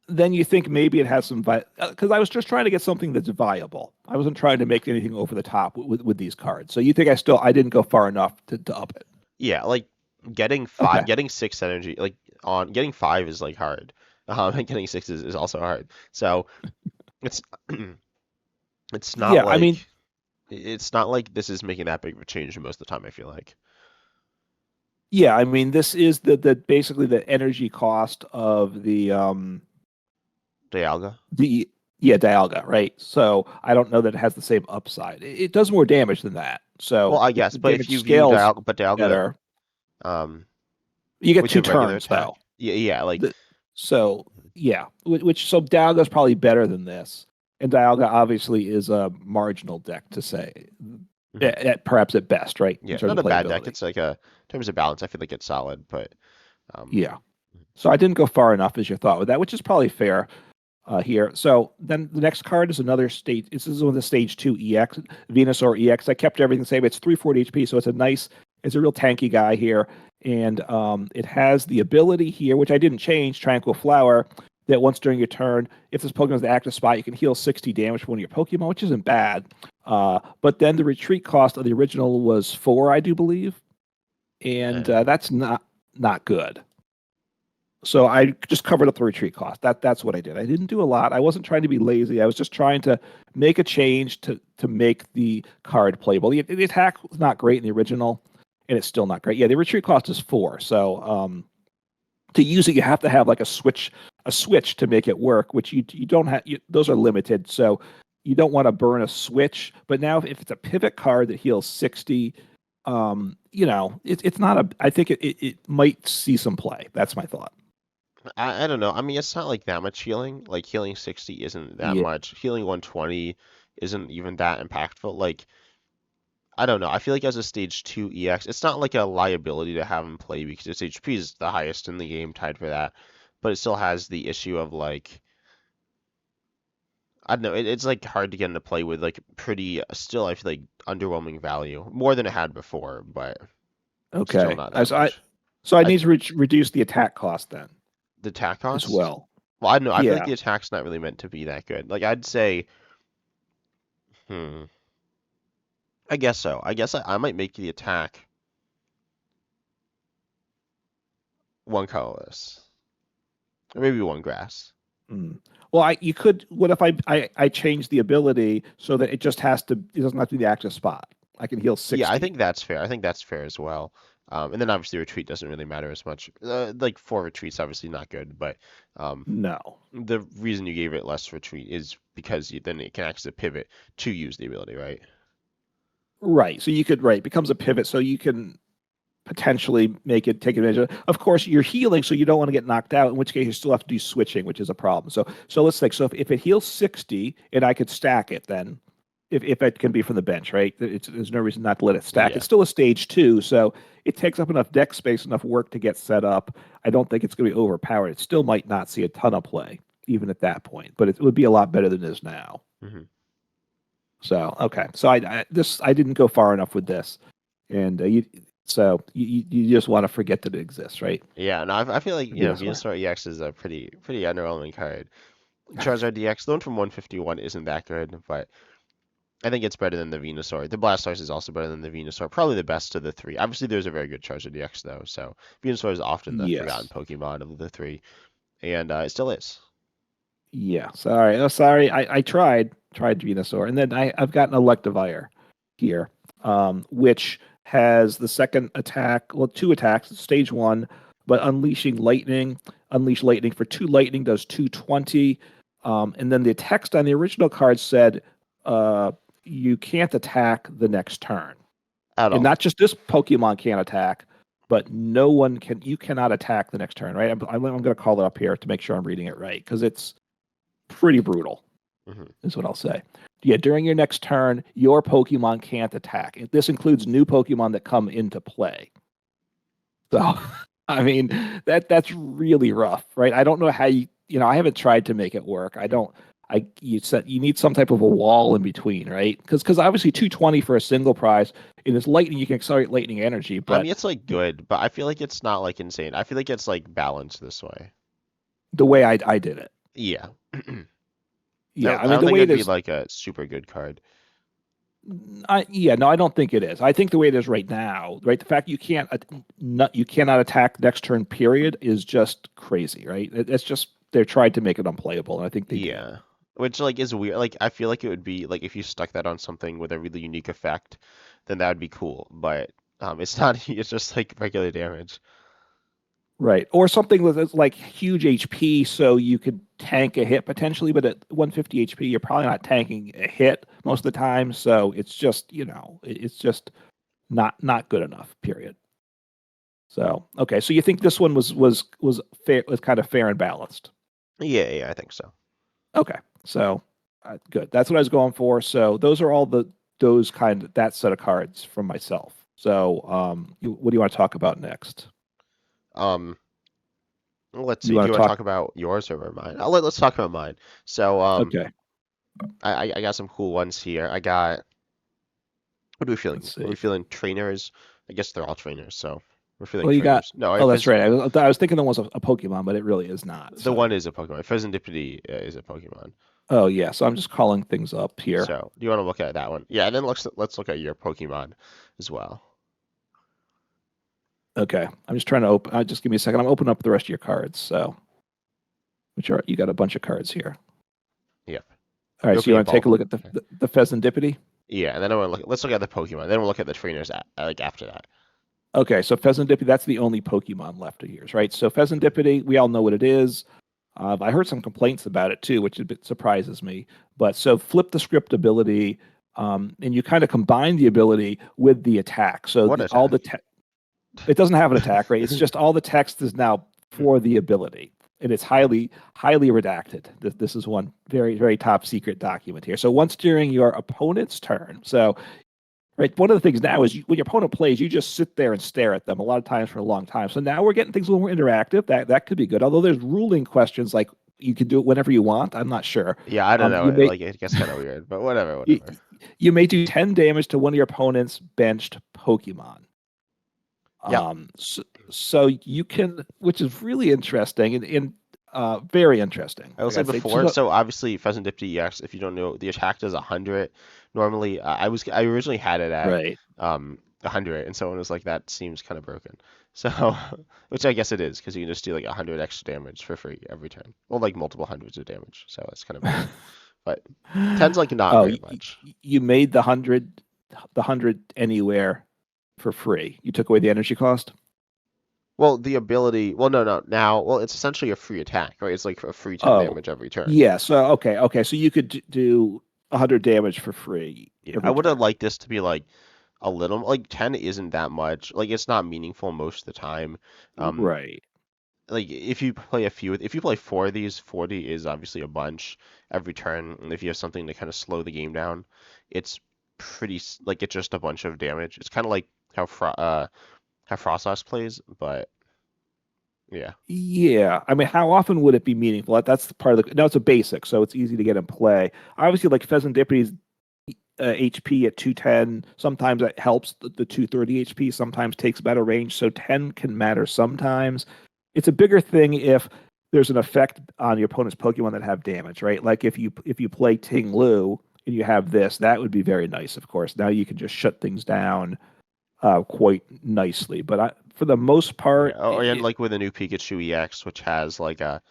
then you think maybe it has some because I was just trying to get something that's viable. I wasn't trying to make anything over the top with these cards. So you think I didn't go far enough to up it? yeah, like Okay. getting 6 energy, like on getting 5 is like hard. And getting 6 is also hard. So it's it's not Yeah, I like mean, it's not like this is making that big of a change most of the time, I feel like. yeah, I mean, this is the basically the energy cost of Dialga? the yeah, Dialga, right? So I don't know that it has the same upside. It does more damage than that. Well, So I if guess, the but if damage you view scales Dialga, better, um, you get with two the regular turns attack, though. yeah, like, The, so yeah, so Dialga's probably better than this, and Dialga obviously is a marginal deck to say, mhm. perhaps at best, right, in Yeah, terms not of a bad deck. playability. It's like in terms of balance, I feel like it's solid, but um, Yeah. So I didn't go far enough as you thought with that, which is probably fair here. So then the next card is another stage. This is one of the stage 2 EX, Venusaur EX. I kept everything the same. It's 340 HP, so it's a real tanky guy here. And it has the ability here, which I didn't change, Tranquil Flower, that once during your turn, if this Pokemon is the active spot, you can heal 60 damage for one of your Pokemon, which isn't bad. But then the retreat cost of the original was 4, I do believe. And eh. that's not good. So I just covered up the retreat cost. That's what I did. I didn't do a lot. I wasn't trying to be lazy. I was just trying to make a change to make the card playable. The attack was not great in the original, and it's still not great. Yeah, the retreat cost is 4. So to use it, you have to have like a switch to make it work, which you don't have. Those are limited, so you don't want to burn a switch. But now, if it's a pivot card that heals 60, it's not a. I think it might see some play. That's my thought. I don't know. I mean, it's not like that much healing. Like healing 60 isn't that Yeah. much. Healing 120 isn't even that impactful. Like I don't know. I feel like as a stage 2 EX, it's not like a liability to have him play because its HP is the highest in the game, tied for that. But it still has the issue of like I don't know. It's like hard to get into play with like pretty still I feel like underwhelming value more than it had before, but still Okay. not that So I much. so I I need to reduce the attack cost then The attack as cost? well. Well, I don't know. I feel like Yeah. the attack's not really meant to be that good. Like I'd say, hmm, I guess so. I guess I might make the attack one colorless, or maybe one grass. Mm. Well, you could. What if I change the ability so that it doesn't have to be the active spot. I can heal Yeah, I 60. think that's fair. I think that's fair as well. And then obviously retreat doesn't really matter as much. Like 4 retreats obviously not good, but um, No. the reason you gave it less retreat is because then it can act as a pivot to use the ability, right? Right. So you could right becomes a pivot so you can potentially make it take advantage of. Of course, you're healing, so you don't want to get knocked out. In which case, you still have to do switching, which is a problem. So let's think. So if it heals 60, and I could stack it, then if it can be from the bench, right? There's no reason not to let it stack. Yeah. It's still a stage 2, so it takes up enough deck space, enough work to get set up. I don't think it's going to be overpowered. It still might not see a ton of play even at that point, but it would be a lot better than it is now. hmm So okay, so I didn't go far enough with this, and you just want to forget that it exists, right? Yeah, no, I feel like Venusaur. Venusaur EX is a pretty underwhelming card. Charizard DX, the one from 151 isn't that good, but I think it's better than the Venusaur. The Blastoise is also better than the Venusaur. Probably the best of the three. Obviously, there's a very good Charizard DX though, so Venusaur is often the forgotten Yes. Pokemon of the three, and it still is. Yeah. Sorry. Oh, sorry. I tried Venusaur, and then I've got an Electivire here, which has the second attack. Well, two attacks. Stage 1, but unleashing lightning. Unleash lightning for 2 lightning does 220. And then the text on the original card said, uh, you can't attack the next turn, At and all. not just this Pokemon can't attack, but no one can. You cannot attack the next turn, right? I'm going to call it up here to make sure I'm reading it right because it's pretty brutal. Hmm. is what I'll say. Yeah, during your next turn, your Pokemon can't attack. This includes new Pokemon that come into play. So, I mean, that's really rough, right? I don't know how I haven't tried to make it work. I don't. You said you need some type of a wall in between, right? Because obviously 220 for a single prize, and it's lightning. You can accelerate lightning energy, I but mean, it's like good, but I feel like it's not like insane. I feel like it's like balanced this way. the way I did it, Yeah. yeah. I I mean, don't the think way it it'd be is, like a super good card. yeah, no, I don't think it is. I think the way it is right now, right? The fact you cannot attack next turn, period, is just crazy, right? It's just they're trying to make it unplayable, and I think they did. Yeah. Which like is weird. Like I feel like it would be like if you stuck that on something with a really unique effect, then that would be cool. But it's not. It's just like regular damage. Right. Or something with like huge HP so you could tank a hit potentially, but at 150 HP, you're probably not tanking a hit most of the time. So it's just, it's just not good enough, period. So okay. So you think this one was fair, was kind of fair and balanced. Yeah, yeah, I think so. Okay. So good. That's what I was going for. So those are all that set of cards from myself. So what do you want to talk about next? Um, let's You see. Do want you to want to talk? talk about yours or mine? Let's talk about mine. So Okay. I got some cool ones here. I got. What are we feeling? Let's Are we see. feeling trainers? I guess they're all trainers, so we're feeling Well, you got. trainers. No, Oh, that's right. I was thinking that was a Pokemon, but it really is not. the So, one is a Pokemon. Fezandipity is a Pokemon. oh yeah. So I'm just calling things up here. So do you want to look at that one? Yeah, and then let's look at your Pokemon as well. Okay. I'm just trying to open. Just give me a second. I'm opening up the rest of your cards. So, which are you got a bunch of cards here. Yep. All You right. So open you in want to take bulk. a look at Okay. the Pheasantipity? Yeah, and then I want to look. Let's look at the Pokemon. Then we'll look at the trainers like after that. Okay. So Pheasantipity, that's the only Pokemon left of yours, right? So Pheasantipity, we all know what it is. I heard some complaints about it too, which a bit surprises me. But so flip the script ability, and you kind of combine the ability with the attack. So What all attack? the it doesn't have an attack, right? It's just all the text is now for the ability, and it's highly redacted. This is one very very top secret document here. So once during your opponent's turn, so right, one of the things now is when your opponent plays, you just sit there and stare at them a lot of times for a long time. So now we're getting things a little more interactive. That could be good. Although there's ruling questions like you can do it whenever you want. I'm not sure. Yeah, I don't know. You may Like it gets kind of weird, but whatever, you, whatever. you may do 10 damage to one of your opponent's benched Pokemon. Yeah. So you can, which is really interesting and very interesting. I will I say gotta say, before, so obviously Pheasantipity EX, if you don't know, the attack does 100. Normally, I originally had it at right. 100, and someone was like, that seems kind of broken. So, which I guess it is, because you can just do like 100 extra damage for free every turn. Well, like multiple hundreds of damage, so it's kind of broken. But 10's like not Oh, very much. you made the 100 anywhere for free. You took away the energy cost. Well, the ability, well, no, no, now, well, it's essentially a free attack, right? It's like a free 10 Oh, damage every turn. yeah. So okay. So you could do 100 damage for free Yeah, I every would have turn. liked this to be like a little, like 10 isn't that much. Like it's not meaningful most of the time. Um, Right. like if you play four of these, 40 is obviously a bunch every turn. And if you have something to kind of slow the game down, it's like it's just a bunch of damage. It's kind of like how Frostos plays, but yeah. Yeah, I mean, how often would it be meaningful? That's the part of the. No, it's a basic, so it's easy to get in play. Obviously, like Pheasant Dipity's HP at 210, sometimes that helps the 230 HP. Sometimes takes better range, so 10 can matter sometimes. It's a bigger thing if there's an effect on your opponent's Pokemon that have damage, right? Like if you play Ting Lu and you have this, that would be very nice. Of course, now you can just shut things down quite nicely. But for the most Yeah. part, Oh, and like with a new Pikachu EX, which has like it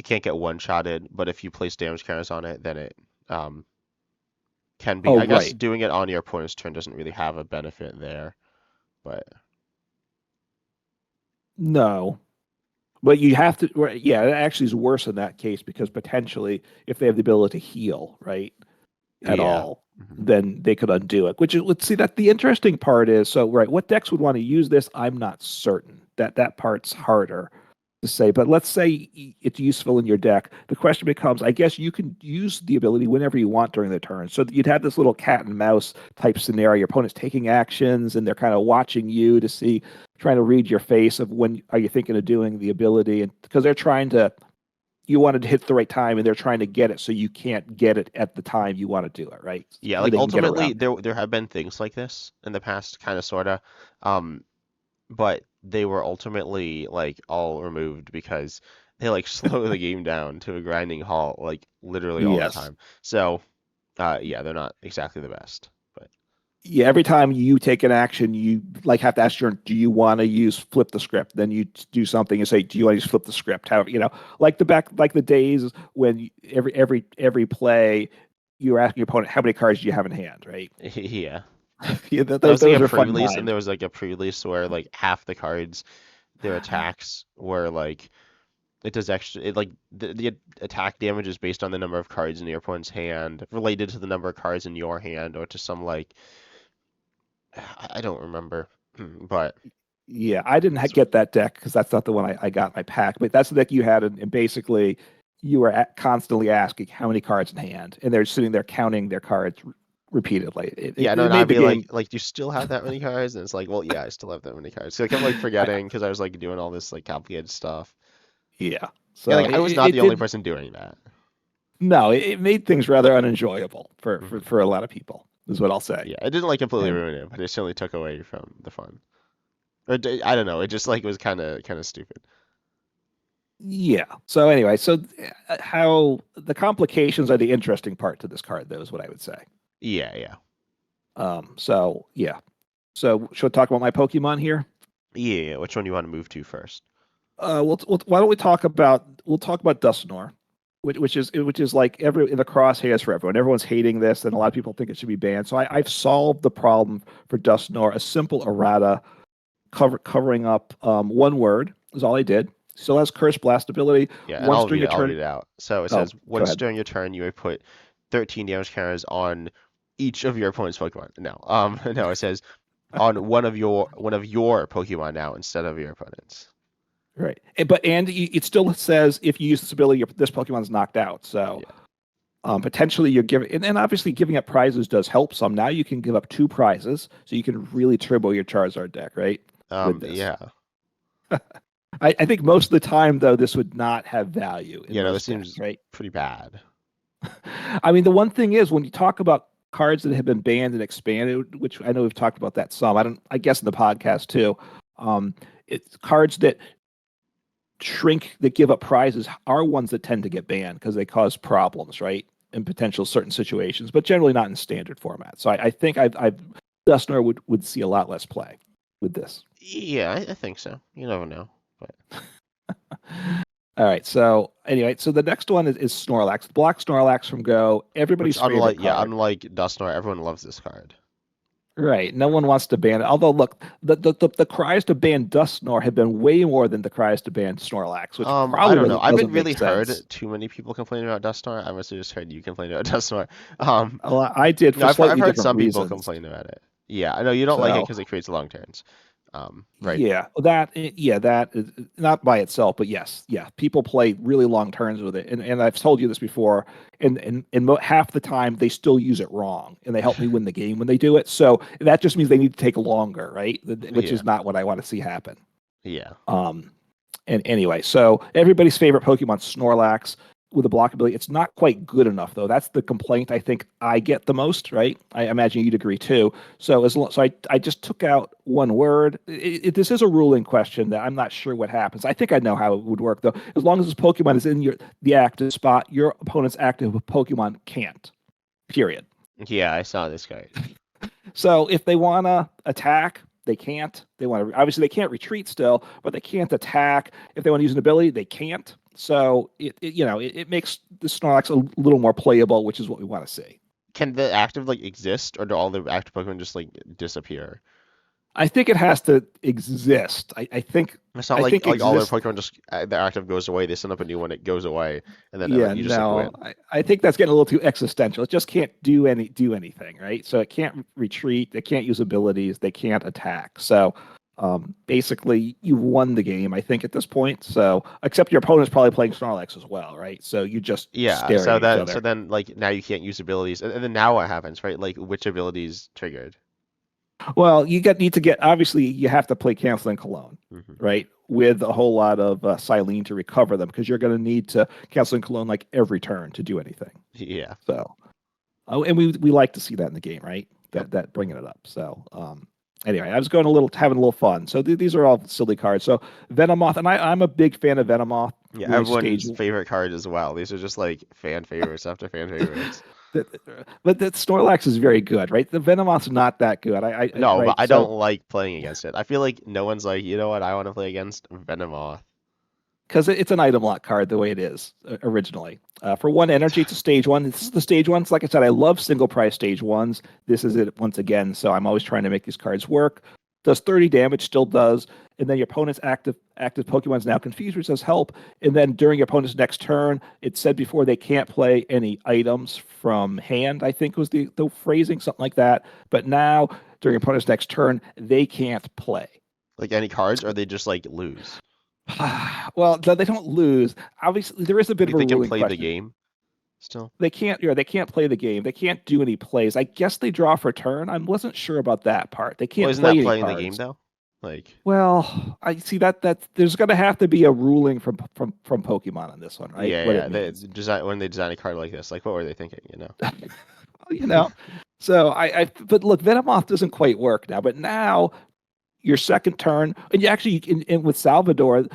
can't get one-shotted, but if you place damage counters on it, then it can be. oh I guess right, doing it on your opponent's turn doesn't really have a benefit there, but no. But you have to, yeah, it actually is worse in that case because potentially, if they have the ability to heal, right, at yeah. all, Mhm. then they could undo it. Which is, let's see, that the interesting part is, so right, what decks would want to use this? I'm not certain. That part's harder. to say, but let's say it's useful in your deck. The question becomes, I guess you can use the ability whenever you want during the turn. So you'd have this little cat and mouse type scenario. Your opponent's taking actions and they're kind of watching you to see, trying to read your face of when are you thinking of doing the ability. And because they're trying to, you wanted to hit the right time and they're trying to get it so you can't get it at the time you want to do it, right? Yeah, So like they can get ultimately around it. there have been things like this in the past, kind of sorta. Um, but they were ultimately like all removed because they like slow the game down to a grinding halt like literally all the Yes. time. So, yeah, they're not exactly the best, but Yeah, every time you take an action, you like have to ask your, do you want to use flip the script? Then you do something and say, do you want to use flip the script? However, like like the days when every play, you were asking your opponent how many cards do you have in hand, right? yeah. Yeah, That was like those a are fun pre-release, and times. there was like a pre-release where like half the cards, their attacks were like it does extra. It like the attack damage is based on the number of cards in your opponent's hand, related to the number of cards in your hand, or to some like I don't remember, but Yeah, I didn't it's get that deck because that's not the one I got in my pack. But that's the deck you had, and basically you were constantly asking how many cards in hand, and they're sitting there counting their cards repeatedly. yeah, no, It and made I'd the be game, like, do you still have that many cards? And it's like, well, yeah, I still have that many cards. So I kept like I, forgetting because I was like doing all this like complicated stuff. yeah. And So like I was not it the only did person doing that. no, it made things rather unenjoyable Hmm. for a lot of people, is what I'll say. Yeah, it didn't like completely And ruin it, but it certainly took away from the fun. Or I don't know, it just like was kind of stupid. yeah. So anyway, so how the complications are the interesting part to this card, though, is what I would say. Yeah, yeah. So yeah. So should we talk about my Pokemon here? Yeah, yeah. Which one do you want to move to first? Why don't we'll talk about Dusknoir, which is like every in the crosshairs for everyone. Everyone's hating this, and a lot of people think it should be banned. So I've solved the problem for Dusknoir. A simple errata covering up one word is all I did. Still has Curse Blast ability. Yeah, and Once during a I'll turn, read it out. So it oh, says go once ahead. during your turn, you may put 13 damage counters on each of your opponent's Pokemon. No, no, it says on one of your Pokemon now instead of your opponent's. Right, but it still says if you use this ability, this Pokemon's knocked out. So Yeah. potentially you're giving, and obviously giving up prizes does help some. Now you can give up two prizes, so you can really turbo your Charizard deck, right? With this, Yeah. I think most of the time though, this would not have value in Yeah, no, this most decks, seems right? pretty bad. I mean, the one thing is when you talk about cards that have been banned and expanded, which I know we've talked about that some. I guess in the podcast too. Um, it's cards that shrink that give up prizes are ones that tend to get banned because they cause problems, right? In potential certain situations, but generally not in standard format. So I think I've Dustner would see a lot less play with this. Yeah, I think so. You never know. But All right. So anyway, so the next one is Snorlax. Block Snorlax from Go. which Everybody's favorite card. unlike Dusknoir, everyone loves this card. Right. No one wants to ban it. Although, look, the cries to ban Dusknor have been way more than the cries to ban Snorlax, which I probably don't know. I haven't doesn't make really sense. heard too many people complaining about Dusknoir. I mostly just heard you complain about Dusknoir. Um, I did no, for I've slightly heard different some people reasons. complain about it. Yeah, I know you don't like it So because it creates long turns. Right. yeah, that is not by itself, but yes, yeah, people play really long turns with it, and I've told you this before, and half the time they still use it wrong, and they help me win the game when they do it. So that just means they need to take longer, right? Which Yeah. is not what I want to see happen. Yeah. Um, and anyway, so everybody's favorite Pokemon, Snorlax, with a block ability. It's not quite good enough, though. That's the complaint I think I get the most, right? I imagine you'd agree too. So I just took out one word. This is a ruling question that I'm not sure what happens. I think I know how it would work, though. As long as this Pokemon is in the active spot, your opponent's active Pokemon can't. Period. Yeah, I saw this card. So if they want to attack, they can't. They want to obviously they can't retreat still, but they can't attack. If they want to use an ability, they can't. So it makes the Snorlax a little more playable, which is what we want to see. Can the active like exist, or do all the active Pokemon just like disappear? I think it has to exist. It's not I think like all their exist. Pokemon just their active goes away. They send up a new one, it goes away, and then Yeah, you just like no, win. I think that's getting a little too existential. It just can't do anything, right? So it can't retreat. They can't use abilities. They can't attack. So basically you've won the game, I think, at this point. So, except your opponent's probably playing Snorlax as well, right? So you just Yeah, stare at each so other. then like now you can't use abilities, and then now what happens, right? Like which abilities triggered? Well, need to get obviously you have to play Canceling Cologne, Hmm. right? With a whole lot of Silene to recover them because you're going to need to Canceling Cologne like every turn to do anything. Yeah. So, oh, and we like to see that in the game, right? Yep. That bringing it up. So, anyway, I was going a little having a little fun. So these are all silly cards. So Venomoth, and I'm a big fan of Venomoth. Yeah, Really, stage everyone's favorite card as well. These are just like fan favorites after fan favorites. but the Snorlax is very good, right? The Venomoth's not that good. No, but Right. I So don't like playing against it. I feel like no one's like, you know what, I want to play against Venomoth. because it's an item lock card the way it is originally. For one energy, it's a stage one. This is the stage ones. Like I said, I love single price stage ones. This is it once again. So I'm always trying to make these cards work. Does 30 damage, still does. And then your opponent's active Pokemon is now confused, which says help. And then during your opponent's next turn, it said before they can't play any items from hand, I think was the phrasing, something like that. But now during your opponent's next turn, they can't play. Like any cards, or they just like lose. Well, they don't lose. Obviously, there is a bit of Like a they can ruling play the question. game still. They can't, they can't play the game. They can't do any plays. I guess they draw for turn. I wasn't sure about that part. They Well, can't isn't play that any playing the game cards. though? Like, Well, I see that there's going to have to be a ruling from Pokemon on this one, right? yeah, What it yeah. They means. design when they design a card like this, like what were they thinking? You know? you know. So but look, Venomoth doesn't quite work now. But now your second turn, and you actually in with Salvador,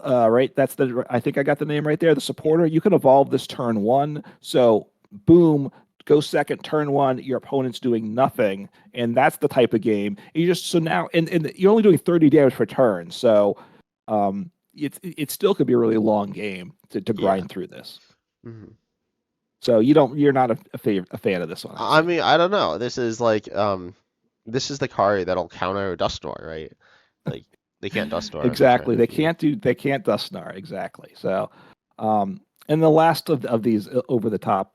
right? That's I think I got the name right there. The Yeah. supporter. You can evolve this turn one. So boom, go second turn one. Your opponent's doing nothing, and that's the type of game. You just so now, and you're only doing 30 damage per turn. So, it still could be a really long game to Yeah. grind through this. Hmm. So you're not a fan of this one, I I see. mean, I don't know. This is like, this is the card that'll counter Dusknoir, right? Like they can't Dusknoir for turn Exactly. if you. They can't Dustnar. Exactly. So, and the last of these over the top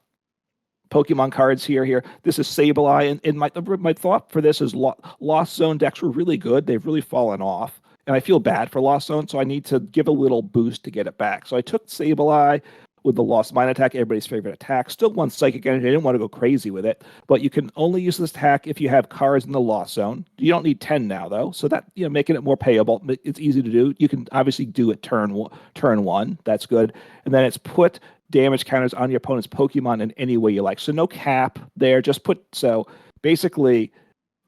Pokemon cards here. This is Sableye, and my thought for this is Lost Zone decks were really good. They've really fallen off, and I feel bad for Lost Zone, so I need to give a little boost to get it back. So I took Sableye with the Lost Mine attack, everybody's favorite attack. Still one Psychic Energy. I didn't want to go crazy with it, but you can only use this attack if you have cards in the Lost Zone. You don't need 10 now though, so that making it more payable. It's easy to do. You can obviously do it turn one. That's good, and then it's put damage counters on your opponent's Pokemon in any way you like. So no cap there. Just put so basically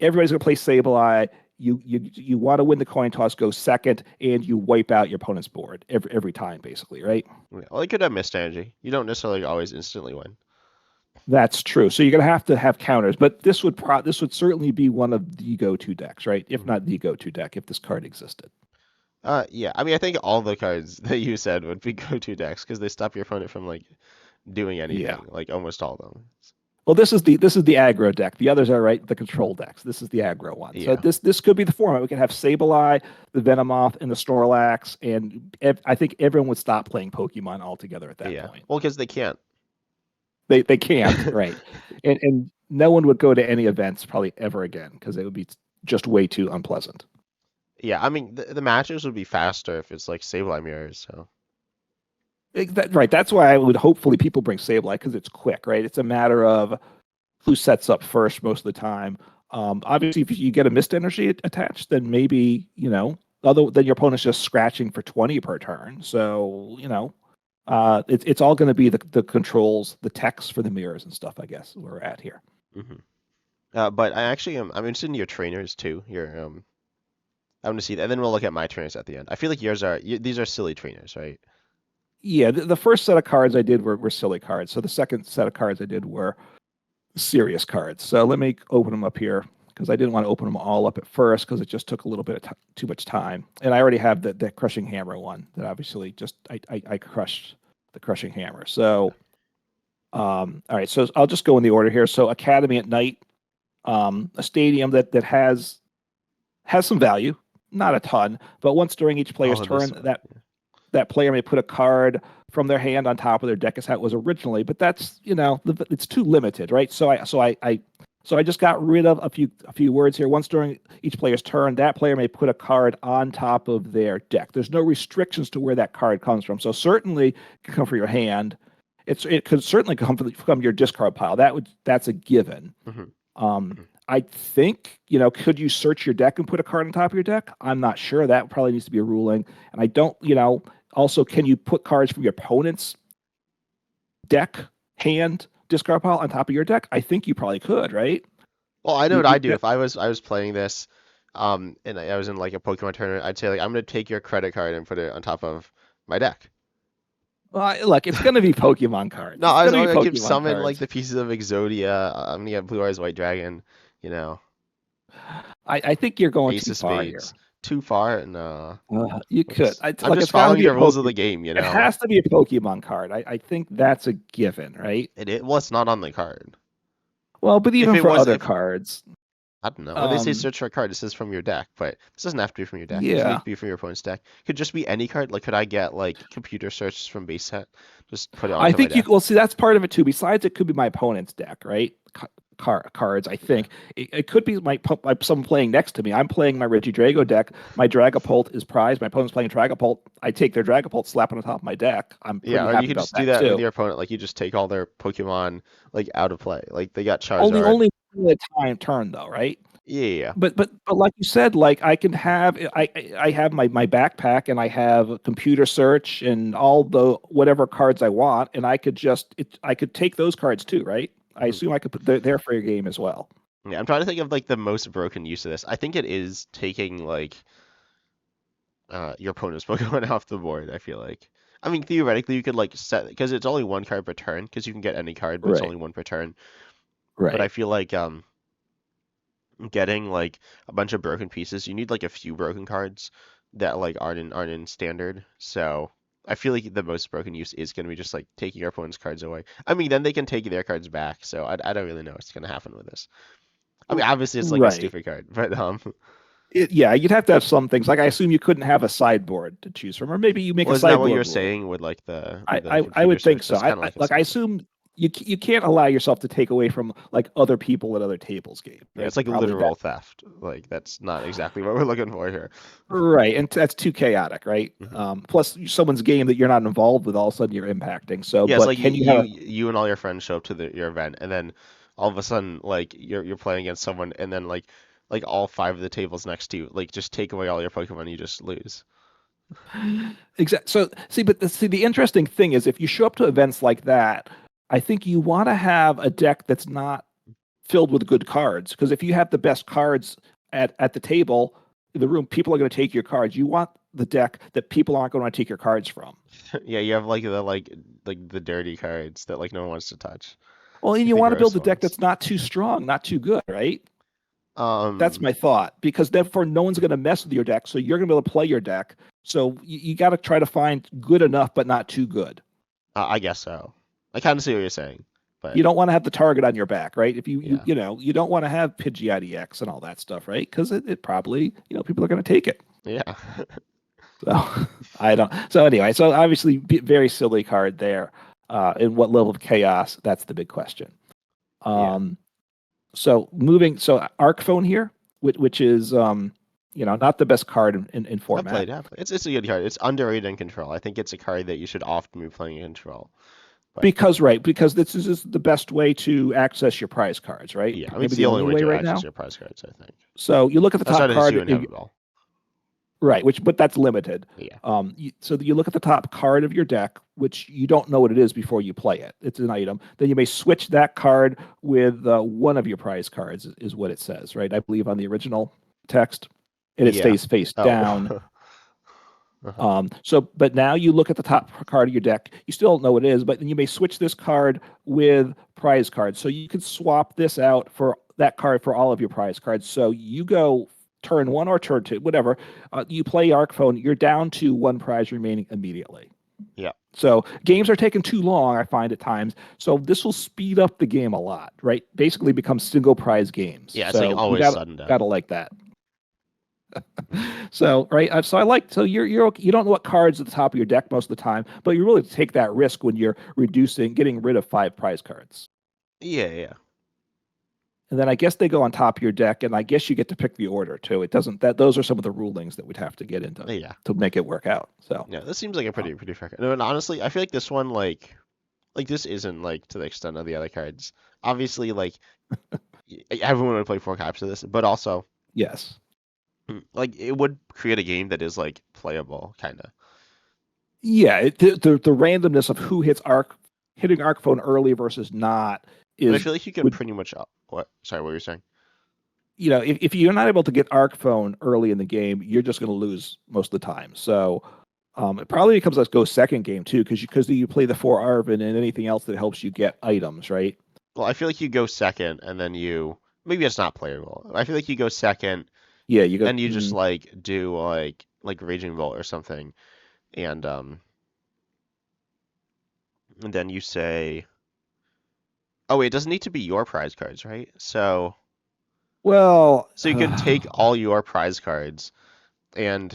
everybody's gonna play Sableye. You want to win the coin toss, go second, and you wipe out your opponent's board every time, basically, right? Yeah. Well, they could have missed energy. You don't necessarily always instantly win. That's true. So you're gonna have to have counters, but this would certainly be one of the go-to decks, right? If Hmm. not the go-to deck, if this card existed. Yeah. I mean, I think all the cards that you said would be go-to decks because they stop your opponent from like doing Yeah. anything. Like almost all of them. Well, this is the aggro deck. The others are right, the control decks. This is the aggro one. So Yeah. this could be the format. We could have Sableye, the Venomoth, and the Snorlax, and I think everyone would stop playing Pokemon altogether at that Yeah. point. Well, because they can't. They can't, right? And no one would go to any events probably ever again because it would be just way too unpleasant. Yeah. I mean, the matches would be faster if it's like Sableye mirrors. So. Right. That's why I would hopefully people bring Sableye because it's quick, right? It's a matter of who sets up first most of the time. Obviously, if you get a mist energy attached, then maybe other then your opponent's just scratching for 20 per turn. So it's all going to be the controls, the text for the mirrors and stuff. I guess where we're at here. Hmm. But I actually am. I'm interested in your trainers too. I want to see that, and then we'll look at my trainers at the end. I feel like these are silly trainers, right? Yeah, the first set of cards I did were silly cards. So the second set of cards I did were serious cards. So let me open them up here because I didn't want to open them all up at first because it just took a little bit of too much time. And I already have the crushing hammer one that obviously just I crushed the crushing hammer. So all right, so I'll just go in the order here. So Academy at Night, a stadium that has some value, not a ton, but once during each player's Oh, this turn, one. that player may put a card from their hand on top of their deck as how it was originally, but that's it's too limited, right? So I So I just got rid of a few words here. Once during each player's turn, that player may put a card on top of their deck. There's no restrictions to where that card comes from. So certainly it can come from your hand. It could certainly come from your discard pile. That's a given. Hmm. Um, I think, could you search your deck and put a card on top of your deck? I'm not sure. That probably needs to be a ruling. And I don't, also, can you put cards from your opponent's deck, hand, discard pile on top of your deck? I think you probably could, right? Well, I know You, what you I do if I was playing this, and I was in like a Pokemon tournament. I'd say like I'm gonna take your credit card and put it on top of my deck. look, it's going to be Pokemon cards. No, It's going to I'm be gonna keep Pokemon summon like cards. the pieces of Exodia. I'm gonna get Blue Eyes White Dragon. You know, I think you're going Ace too of far here. Spades. Too far? No. You could. I'm Like just it's got to following be a the rules of the Pokemon. game. It has to be a Pokemon card. I think that's a given, right? Well, it's not on the card. Well, but If even it for was, other if cards, I don't know. When they say um, search for a card, it says from your deck, but this doesn't have to be from your deck. It can yeah, be from your opponent's deck. Could just be any card. Like, could I get like computer searches from base set? Just put it I onto my think you. deck. Well, see, that's part of it too. Besides, it could be my opponent's deck, right? Cards. I Yeah. think it could be someone playing next to me. I'm playing my Reggie Drago deck. My Dragapult is prized. My opponent's playing Dragapult. I take their Dragapult, slap it on top of my deck. I'm Yeah, pretty or you happy could about just do that that with too. your opponent. Like, you just take all their Pokemon like out of play. Like they got Only Charizard. only one at a time turn though, right? Yeah, yeah, yeah. But like you said, like I can have I have my backpack and I have a computer search and all the whatever cards I want, and I could take those cards too, right? I Mhm. assume I could put there for your game as well. Yeah, I'm trying to think of like the most broken use of this. I think it is taking like your opponent's Pokemon off the board, I feel like. I mean, theoretically, you could like set because it's only one card per turn because you can get any card, but it's Right, only one per turn. But I right. feel like getting like a bunch of broken pieces, you need like a few broken cards that like aren't in standard. So I feel like the most broken use is going to be just like taking your opponent's cards away. I mean, then they can take their cards back. So I don't really know what's going to happen with this. I mean, obviously it's like a Right. stupid card, but Yeah, you'd have to have some things. Like I assume you couldn't have a sideboard to choose from, or maybe you make well, a isn't that what you sideboard were rule. saying with like the I, with the I, I computer would think search? so. That's kind of like a I sideboard. assume you can't allow yourself to take away from like other people at other tables game, Yeah, right? it's like Probably that. literal theft. Like that's not exactly what we're looking for here. Right, and that's too chaotic, right? Hmm. Plus, someone's game that you're not involved with, all of a sudden you're impacting. So, Yeah, it's but like can you have you and all your friends show up to your event, and then all of a sudden like you're playing against someone, and then like all five of the tables next to you like just take away all your Pokemon, you just lose. exact? So, see, but the interesting thing is, if you show up to events like that, I think you want to have a deck that's not filled with good cards. Because if you have the best cards at the table in the room, people are going to take your cards. You want the deck that people aren't going to take your cards from. Yeah, you have like the dirty cards that like no one wants to touch, Well, and you the want to build gross a deck ones. that's not too strong, not too good, right? That's Um, my thought. Because therefore, no one's going to mess with your deck, so you're going to be able to play your deck. So you got to try to find good enough, but not too good. I guess so. I kind of see what you're saying, but You don't want to have the target on your back, right? If yeah, you don't want to have Pidgeot EX and all that stuff, right? Because it probably people are going to take it. yeah, So I don't. So anyway, so obviously very silly card there. In what level of chaos? That's the big question. yeah. Um, so Arc Phone here, which is not the best card in format. I played. It's a good card. It's underrated in control. I think it's a card that you should often be playing in control. But Because this is the best way to access your prize cards, right? yeah, I mean it's Maybe the the only only way way to right access now. your prize cards, I think. So you look at the That's top not if you card, have it all. right? But that's limited. Yeah. So you look at the top card of your deck, which you don't know what it is before you play it. It's an item. Then you may switch that card with one of your prize cards, is what it says, right? I believe on the original text, and it Yeah. stays face Oh. down. Uh-huh. But now you look at the top card of your deck. You still don't know what it is, but then you may switch this card with prize cards. So you can swap this out for that card for all of your prize cards. So you go turn one or turn two, whatever. You play Arc Phone. You're down to one prize remaining immediately. Yeah. So games are taking too long, I find at times. So this will speed up the game a lot, right? Basically become single prize games. Yeah, it's like So you always sudden death. gotta like that. Mhm. So right, so I like so you don't know what cards at the top of your deck most of the time, but you really take that risk when you're getting rid of 5 prize cards. Yeah, yeah. And then I guess they go on top of your deck, and I guess you get to pick the order too. It doesn't that those are some of the rulings that we'd have to get into Yeah. to make it work out. So Yeah, this seems like a um, pretty fair card. No, and honestly, I feel like this one like this isn't like to the extent of the other cards. Obviously, like everyone would play 4 copies of this, but also yes. like it would create a game that is like playable, kind of. Yeah, the randomness of who hitting arc phone early versus not And I is feel like you can would pretty much what? Sorry, what were you saying? if you're not able to get arc phone early in the game, you're just going to lose most of the time. So it probably becomes let's go second game too, because you play the 4 Arvin and anything else that helps you get items, right? Well, I feel like you go second, and then you maybe it's not playable. I feel like you go second, Yeah, you go. and you just like do like Raging Bolt or something, and and then you say, oh wait, it doesn't need to be your prize cards, right? Well, So you could take all your prize cards and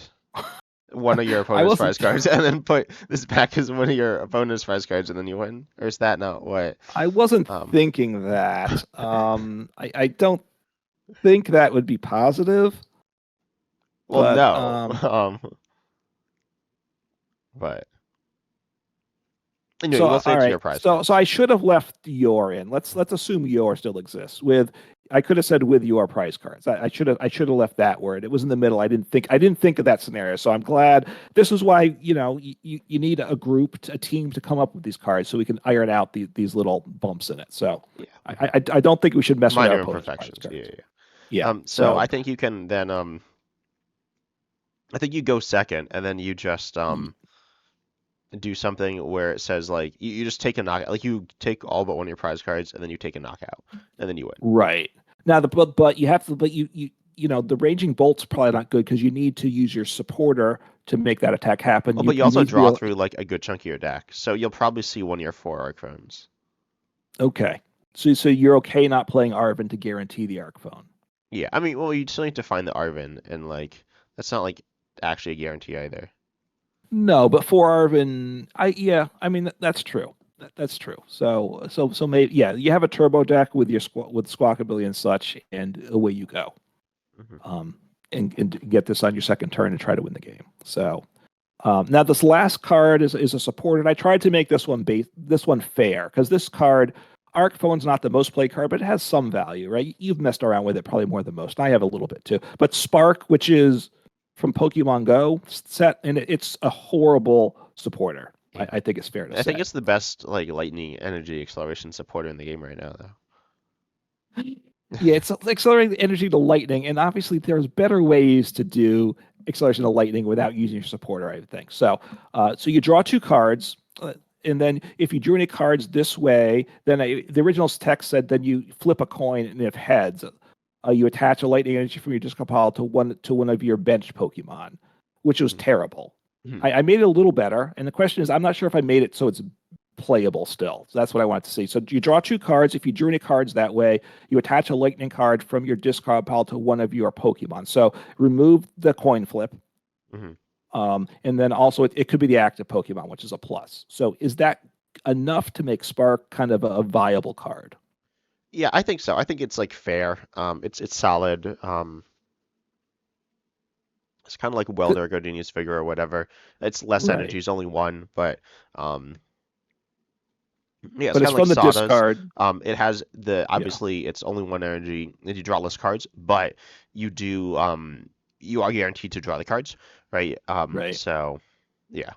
one of your I opponent's wasn't prize cards, and then put this back as one of your opponent's prize cards, and then you win. Or is that not what? I wasn't Um, thinking that. I don't think that would be positive, well, but no. But anyway, so we'll say all it's your right. prize So cards. I should have left your in. Let's assume your still exists. I could have said with your prize cards. I should have left that word. It was in the middle. I didn't think of that scenario. So I'm glad. This is why you need a group, a team to come up with these cards so we can iron out these little bumps in it. So Yeah. I don't think we should mess with our Minor opponent's prize imperfections. Yeah, cards. yeah. Yeah. So So I think you can then I think you go second, and then you just do something where it says like you just take a knockout, like you take all but one of your prize cards, and then you take a knockout, and then you win. right now but you have to but the raging bolt's probably not good because you need to use your supporter to make that attack happen. Oh, You but you you also need to be draw able. through like a good chunk of your deck, so you'll probably see one of your 4 Archons. Okay. So you're okay not playing Arvin to guarantee the arc phone. Yeah, I mean, well, you still need to find the Arvin, and like that's not like actually a guarantee either. No, but for Arvin, I mean that's true. That's true. So maybe you have a turbo deck with with squawkabilly and such, and away you go. Hmm. Um, and get this on your second turn and try to win the game. So now this last card is a supported. I tried to make this one fair because this card, Arc Phone's not the most played card, but it has some value, right? You've messed around with it probably more than most. I have a little bit too. But Spark, which is from Pokemon Go set, and it's a horrible supporter. Yeah, I think it's fair to I think say. it's the best like lightning energy acceleration supporter in the game right now, Yeah, it's accelerating the energy to lightning, and obviously there's better ways to do acceleration to lightning without using your supporter, I think. So you draw 2 cards, and then if you drew any cards this way, then the original text said then you flip a coin, and if heads, you attach a lightning energy from your discard pile to one of your bench Pokemon, which was though. terrible. Hmm. I made it a little better, and the question is, I'm not sure if I made it so it's playable still. So that's what I wanted to see. So you draw 2 cards. If you drew any cards that way, you attach a lightning card from your discard pile to one of your Pokemon. So remove the coin flip. Hmm. And then also it could be the active Pokemon, which is a plus. So is that enough to make Spark kind of a viable card? Yeah, I think so. I think it's like fair. It's solid. It's kind of like Good. Welder, Gardenia's figure or whatever. It's less Right. energy, it's only one, but um, yeah, it's But kind it's of like from the Sawdust. discard. It has the Yeah. obviously it's only one energy, and you draw less cards, but you do you are guaranteed to draw the cards, right? Right. So yeah.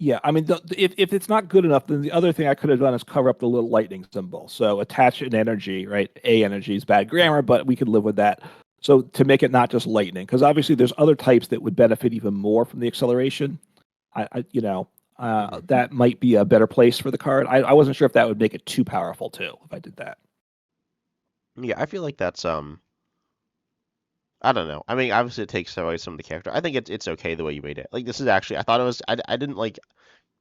Yeah, I mean, if it's not good enough, then the other thing I could have done is cover up the little lightning symbol. So attach an energy, right? A energy is bad grammar, but we could live with that. So to make it not just lightning, because obviously there's other types that would benefit even more from the acceleration. Hmm. That might be a better place for the card. I wasn't sure if that would make it too powerful too, if I did that. Yeah, I feel like that's I don't know. I mean, obviously it takes away some of the character. I think it's okay the way you made it. Like this is actually I thought it was I didn't like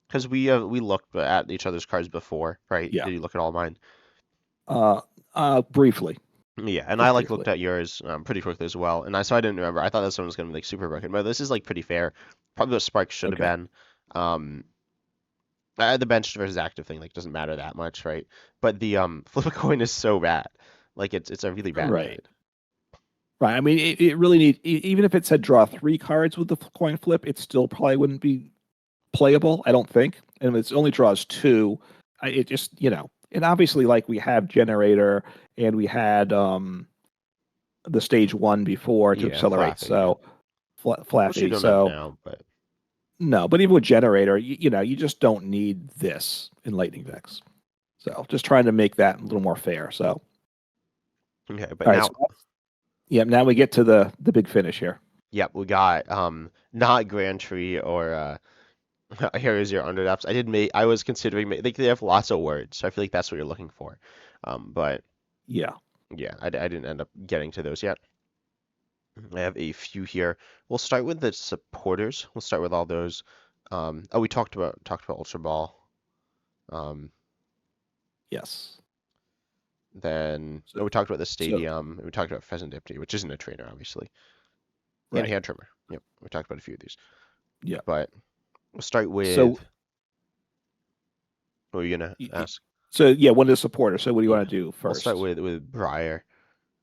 because we looked at each other's cards before, right? Yeah. Did you look at all mine? Briefly, Yeah, and I just like briefly. looked at yours pretty quickly as well, and I didn't remember. I thought this one was gonna be like super broken, but this is like pretty fair. Probably what Spark should have Okay. been. Um, the bench versus active thing like doesn't matter that much, right? But the flip a coin is so bad Like it's a really bad Right. card. Right. I mean, it really even if it said draw 3 cards with the coin flip, it still probably wouldn't be playable, I don't think. And if it only draws 2, it just, and obviously like we have generator and we had the stage 1 before to Yeah, accelerate. Flappy. Yeah, So which you flappy. don't have So now, but no, but even with generator, you just don't need this in lightning decks. So just trying to make that a little more fair. So okay. But all right, now, so yeah, now we get to the big finish here. yep, we got not Grand Tree or here is your underdepths. I was considering they have lots of words, so I feel like that's what you're looking for. But Yeah. yeah, I didn't end up getting to those yet. I have a few here. We'll start with the supporters. We'll start with all those. Oh, we talked about Ultra Ball. Um, Yes. then So, oh, we talked about the so stadium. And we talked about Pheasant Dipty, which isn't a trainer, obviously, and right. Hand Trimmer. Yep, we talked about a few of these. Yeah. But we'll start So with. What are you gonna y- y- ask? so yeah, one is supporter. So what do you want Yeah, to do we'll start first? with Briar.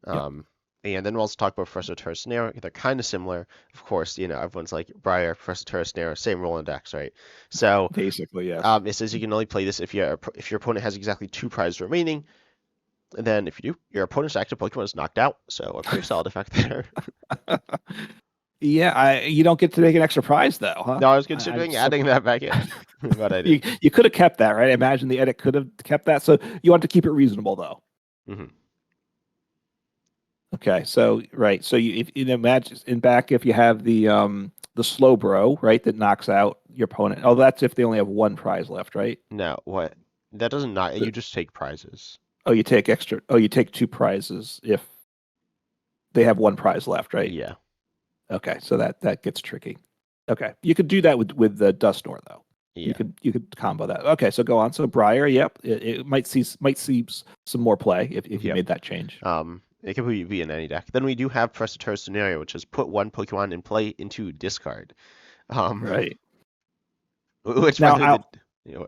Yep. Um, and then we'll also talk about Professor Terrasnero. They're kind of similar. Of course, everyone's like Briar, Professor Terrasnero, same role in decks, right? So Basically, yes. it says you can only play this if your opponent has exactly 2 prizes remaining. And then if you do, your opponent's active Pokemon is knocked out. So a pretty solid effect there. Yeah, you don't get to take an extra prize though, huh? No, I was I'm considering adding that back in, but I you didn't. you could have kept that, right? I imagine the edit could have kept that. So you want to keep it reasonable though. Hmm. Okay, so right, so if in a match in back, if you have the slow bro, right, that knocks out your opponent. Oh, that's if they only have 1 prize left, right? No, what? That doesn't not. The- You just take prizes. oh, you take extra. Oh, you take 2 prizes if they have 1 prize left, right? Yeah, Okay, so that gets tricky. Okay, you could do that with the Dustnor though. You yeah, could combo that. Okay, so go on. So Briar, yep, it might see some more play if you yep. made that change. It can be in any deck. Then we do have Prestator Scenario, which is put one Pokemon in play into discard. Um, Right. which by Now, the way, you know,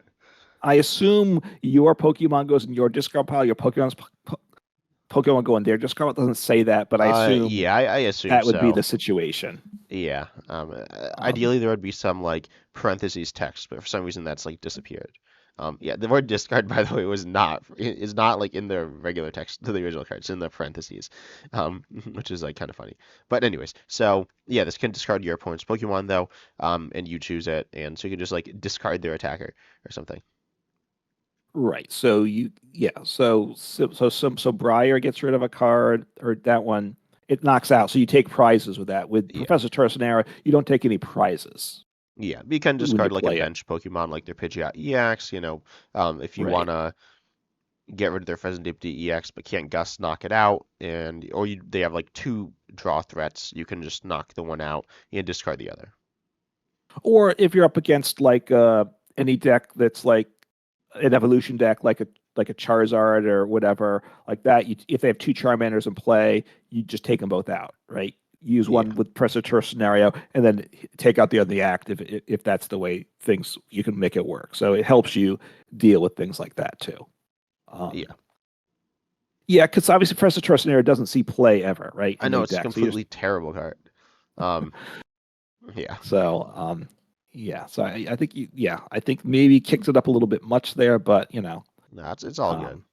I assume your Pokemon goes in your discard pile. Your Pokemon go in their discard pile. It doesn't say that, but I assume yeah, I assume that would be so. the situation. Yeah. Um, Ideally there would be some like parentheses text, but for some reason that's like disappeared. Yeah, the word discard, by the way, is not like in the regular text to the original card. It's in the parentheses, which is like kind of funny. But anyways, so yeah, this can discard your opponent's Pokemon though, and you choose it, and so you can just like discard their attacker or something. right. So yeah. So Briar gets rid of a card, or that one it knocks out. So you take prizes with that. With Yeah. Professor Tursinera, you don't take any prizes Yeah, you can when you discard like a play it. bench Pokemon like their Pidgeot EX, if you Right. wanna get rid of their Pheasant EX but can't Gust knock it out, they have like 2 draw threats, you can just knock the one out and discard the other. Or if you're up against like any deck that's like an evolution deck, like a Charizard or whatever like that, if they have 2 Charmanders in play, you just take them both out, right? Use Yeah, one with Pressure scenario, and then take out the other the act if that's the way things you can make it work. So it helps you deal with things like that too. Um, yeah. yeah, because obviously Pressure scenario doesn't see play ever, right? I In know these it's a decks, so you just completely terrible card. Um, yeah, so yeah. So I think I think maybe kicked it up a little bit much there, but no, it's all good. um,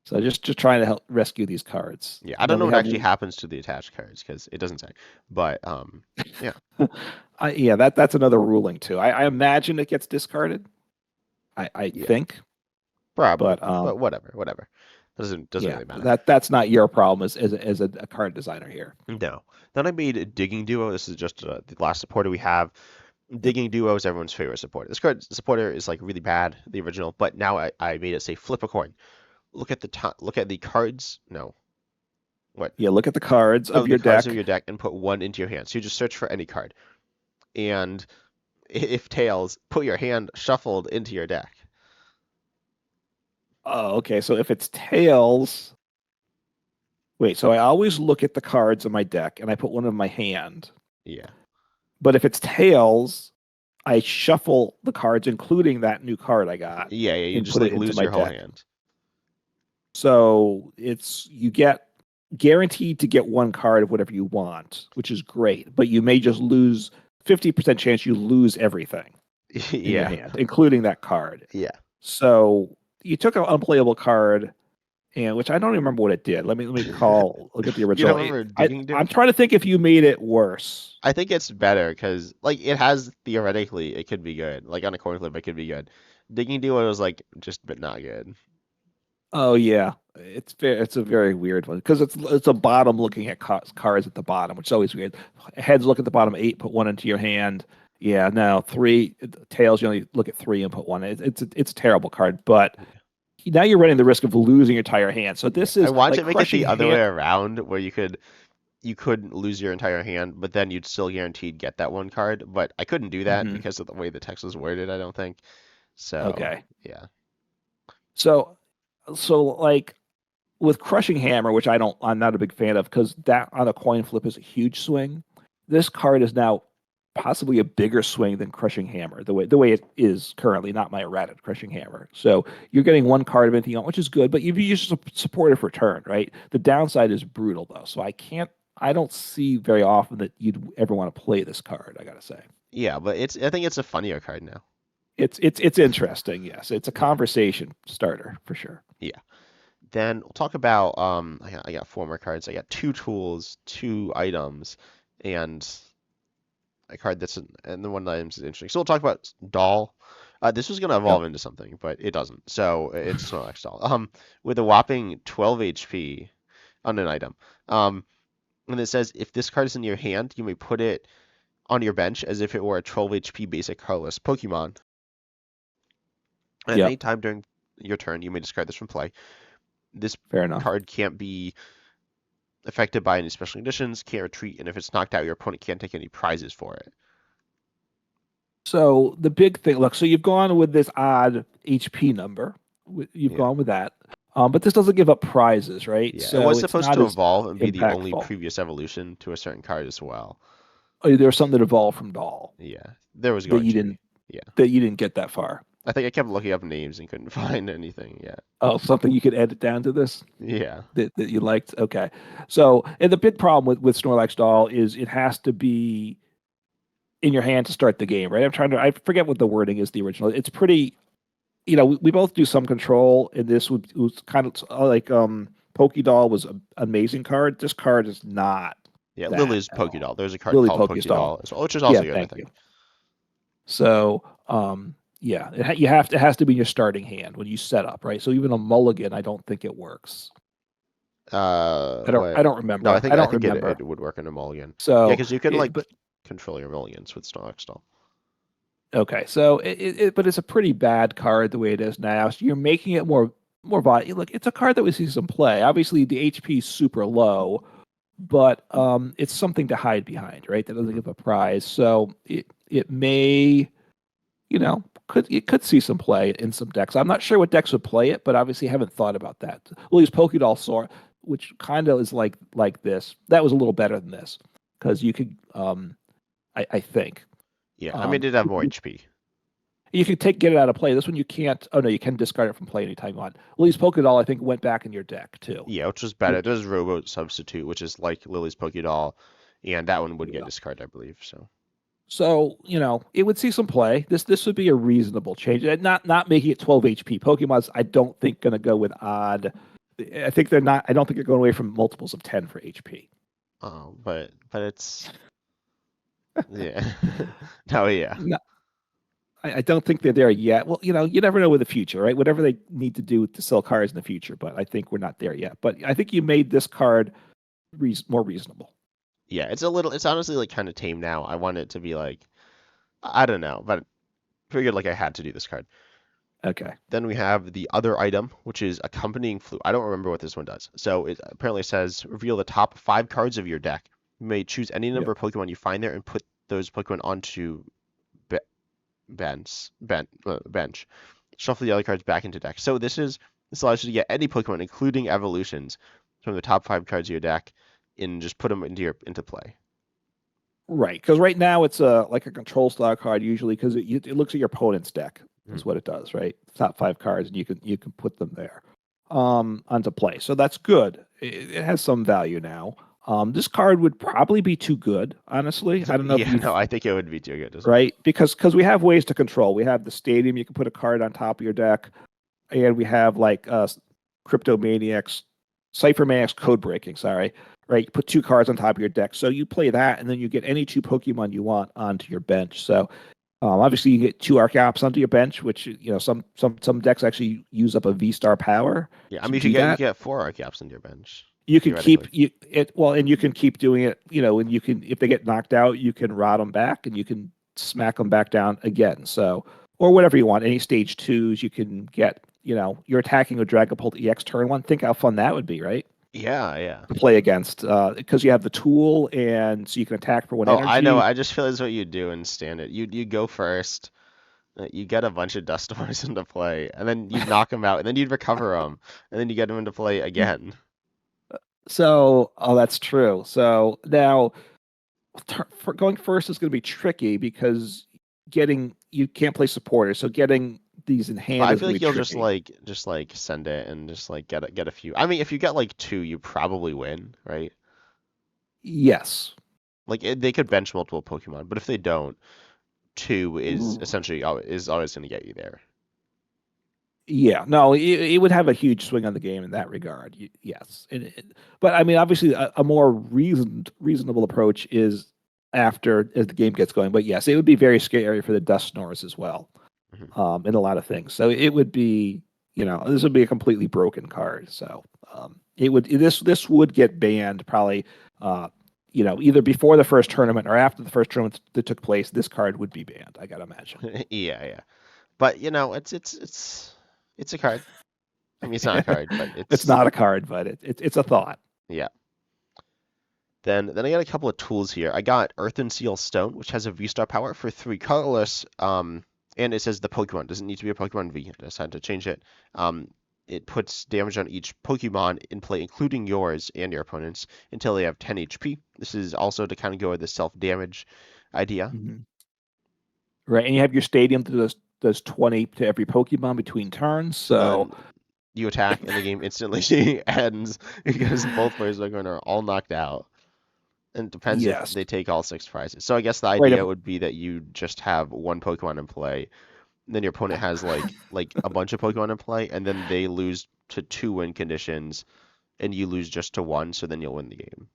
so just trying to help rescue these cards, Yeah, I and don't then know we what have actually happens to the attached cards because it doesn't say. But yeah, yeah, that's another ruling too. I imagine it gets discarded. I yeah, think, probably. but But whatever. Doesn't yeah, really matter. that's not your problem as a card designer here. No. Then I made a Digging Duo. This is just the last supporter we have. Yep. Digging Duo is everyone's favorite supporter. This card supporter is like really bad, the original, but now I made it say flip a coin. Look at the cards. No, what? Yeah, look at the cards Oh, of the your cards of deck. your deck and put one into your hand. So you just search for any card. And if tails, put your hand shuffled into your deck. Oh, okay. So if it's tails, wait. So I always look at the cards of my deck and I put one in my hand. Yeah. But if it's tails, I shuffle the cards, including that new card I got, Yeah, you and just put it like into lose my your whole deck. hand. So you get guaranteed to get one card of whatever you want, which is great, but you may just lose 50% chance you lose everything in your Yeah, hand, including that card. yeah. So you took an unplayable card, and which I don't even remember what it did. Look at the You don't original. remember digging I'm do? trying to think if you made it worse. I think it's better because like it has theoretically it could be good. Like on a coin flip, it could be good. Digging do was like just but not good. Oh yeah, it's a very weird one because it's a bottom looking at cards at the bottom, which is always weird. Heads look at the bottom eight, put one into your hand. Yeah, no three tails. You only look at three and put one. It's a terrible card, but Yeah. now you're running the risk of losing your entire hand. So Yeah. this I is wanted like to make it crushing the other way hand. around where you could lose your entire hand, but then you'd still guaranteed get that one card. But I couldn't do that Mhm. because of the way the text was worded, I don't think. So Okay, yeah. so like with crushing hammer, which I'm not a big fan of because that on a coin flip is a huge swing. This card is now possibly a bigger swing than crushing hammer, the way it is currently, not my errata crushing hammer. So you're getting one card of anything else, which is good, but you use supportive for turn, right? The downside is brutal though, so I don't see very often that you'd ever want to play this card. I gotta say, Yeah, but I think it's a funnier card now. it's interesting. Yes, it's a Yeah. conversation starter for sure. Yeah. Then we'll talk about I got four more cards. I got two tools, two items, and a card and the one item is interesting. So we'll talk about doll. This was gonna Yep. evolve into something, but it doesn't. So it's Snorlax doll. With a whopping 12 HP on an item. And it says if this card is in your hand, you may put it on your bench as if it were a 12 HP basic colorless Pokemon. At any Yep. time during your turn, you may discard this from play. This Fair enough. card can't be affected by any special conditions, can't retreat, and if it's knocked out, your opponent can't take any prizes for it. So the big thing, look, so you've gone with this odd HP number. You've Yeah. gone with that. But this doesn't give up prizes, right? Yeah, it So was it's supposed not to as evolve and be the only impactful. previous evolution to a certain card as well. Oh, there's something that evolved from Doll Yeah, there was that going you to be. didn't Yeah. that you didn't get that far. I think I kept looking up names and couldn't find anything yet. Oh, something you could edit down to this Yeah. that you liked. Okay. So and the big problem with Snorlax Doll is it has to be in your hand to start the game, right? I forget what the wording is, the original. It's pretty, we both do some control, and this was kind of like Pokédoll was an amazing card. This card is not Yeah, that Lily's at all. Pokédoll. There's a card Lily called Pokéstall. Pokédoll as well, which is Yeah, also good, I thank you. think. So, yeah, it has to be your starting hand when you set up, right? So even a mulligan, I don't think it works. I What? don't No, I remember. think I I don't think it remember. would work in a mulligan. Yeah, So, because you can like but control your mulligans with Snorlax doll. okay, so but it's a pretty bad card the way it is now. So you're making it more viable. Look, it's a card that we see some play. Obviously, the HP is super low, but it's something to hide behind, right? That doesn't Hmm. give a prize. So it may, it could see some play in some decks. I'm not sure what decks would play it, but obviously haven't thought about that. We'll use Pokédoll Sword, which kind of is like this. That was a little better than this because you could, I think. Yeah, I mean, it Um, did have more HP. you can get it out of play. This one you can't. Oh no, you can discard it from play anytime you want. Lily's Pokédoll, I think, went back in your deck too. Yeah, which was better. Which There's Robo Substitute, which is like Lily's Pokédoll, and that one would get yeah. discarded, I believe. So So it would see some play. This would be a reasonable change. And not making it 12 HP. Pokemon's I don't think going to go with odd. I think they're not. I don't think they're going away from multiples of 10 for HP. but it's yeah. No, yeah. No, I don't think they're there yet. Well, you never know with the future, right? Whatever they need to do to sell cars in the future, but I think we're not there yet. But I think you made this card more reasonable. Yeah, it's honestly like kind of tame now. I want it to be like I don't know, but figured like I had to do this card. Okay. Then we have the other item, which is accompanying flute. I don't remember what this one does. So it apparently says reveal the top 5 cards of your deck. You may choose any Yeah. number of Pokemon you find there and put those Pokemon onto be bench. Shuffle the other cards back into deck. So this allows you to get any Pokemon, including evolutions, from the top 5 cards of your deck, and just put them into play. Right, because right now it's like a control style card usually because it looks at your opponent's deck Hmm. is what it does, right? Top five cards, and you can put them there. onto play. So that's good. It has some value now. This card would probably be too good, honestly. I don't know if Yeah, you no, I think it would be too good as well. right because we have ways to control. We have the stadium. You can put a card on top of your deck, and we have like Cryptomaniacs, Cipher Maniacs Code Breaking. Sorry, right. You put two cards on top of your deck, so you play that, and then you get any two Pokemon you want onto your bench. So obviously, you get two Archeops onto your bench, which some decks actually use up a V Star power Yeah, I to mean, do you that. get four Archeops in your bench, You can keep theoretically. you it well, and you can keep doing it. And you can if they get knocked out, you can rot them back, and you can smack them back down again. So or whatever you want. Any stage twos you can get. You're attacking a Dragapult EX turn one. Think how fun that would be, right? Yeah, yeah. To play against because you have the tool, and so you can attack for one Oh, I know. energy. I just feel that's what you do in standard. You go first. You get a bunch of dust storms into play, and then you'd knock them out, and then you'd recover them, and then you get them into play again. So, oh, that's true. So now, for going first is going to be tricky because getting you can't play supporters, so getting these in But hand I is feel going to like be you'll tricky. just like send it and just like get a few. I mean, if you get like two, you probably win, right? Yes. Like they could bench multiple Pokemon, but if they don't, two is Ooh. essentially is always going to get you there. Yeah, no, it would have a huge swing on the game in that regard. Yes, but I mean, obviously, a more reasonable approach is after as the game gets going. But yes, it would be very scary for the dust snores as well, Mhm. in a lot of things. So it would be, this would be a completely broken card. So it would this would get banned probably, either before the first tournament or after the first tournament that took place. This card would be banned. I gotta imagine. Yeah, yeah. But it's a card. I mean, it's not a card, but It's it's not a card, but it's a thought. yeah. Then I got a couple of tools here. I got Earth and Seal Stone, which has a V-Star power for three colorless. And it says the Pokemon doesn't need to be a Pokemon V. I decided to change it. Um, it puts damage on each Pokemon in play, including yours and your opponents, until they have 10 HP. This is also to kind of go with the self-damage idea. Mhm. Right, and you have your stadium that does 20 to every Pokemon between turns. So So then you attack, and the game instantly ends because both players are all knocked out. And it depends if yes, they take all six prizes. So I guess the right. idea would be that you just have one Pokemon in play, and then your opponent has like a bunch of Pokemon in play, and then they lose to two win conditions, and you lose just to one, so then you'll win the game.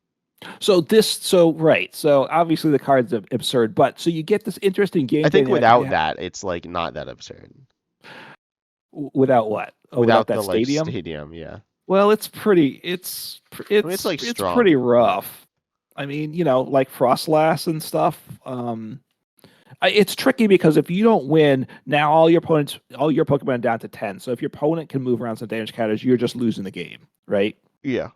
So right. So obviously the card's absurd, but so you get this interesting I game think dynamic without that, it's like not that absurd. without what? Oh, without Without that the like stadium. stadium, yeah. Well, it's pretty. I mean, it's like It's pretty strong, but rough. I mean, like Frostlass and stuff. It's tricky because if you don't win, now all your Pokemon are down to 10. So if your opponent can move around some damage counters, you're just losing the game, right? yeah,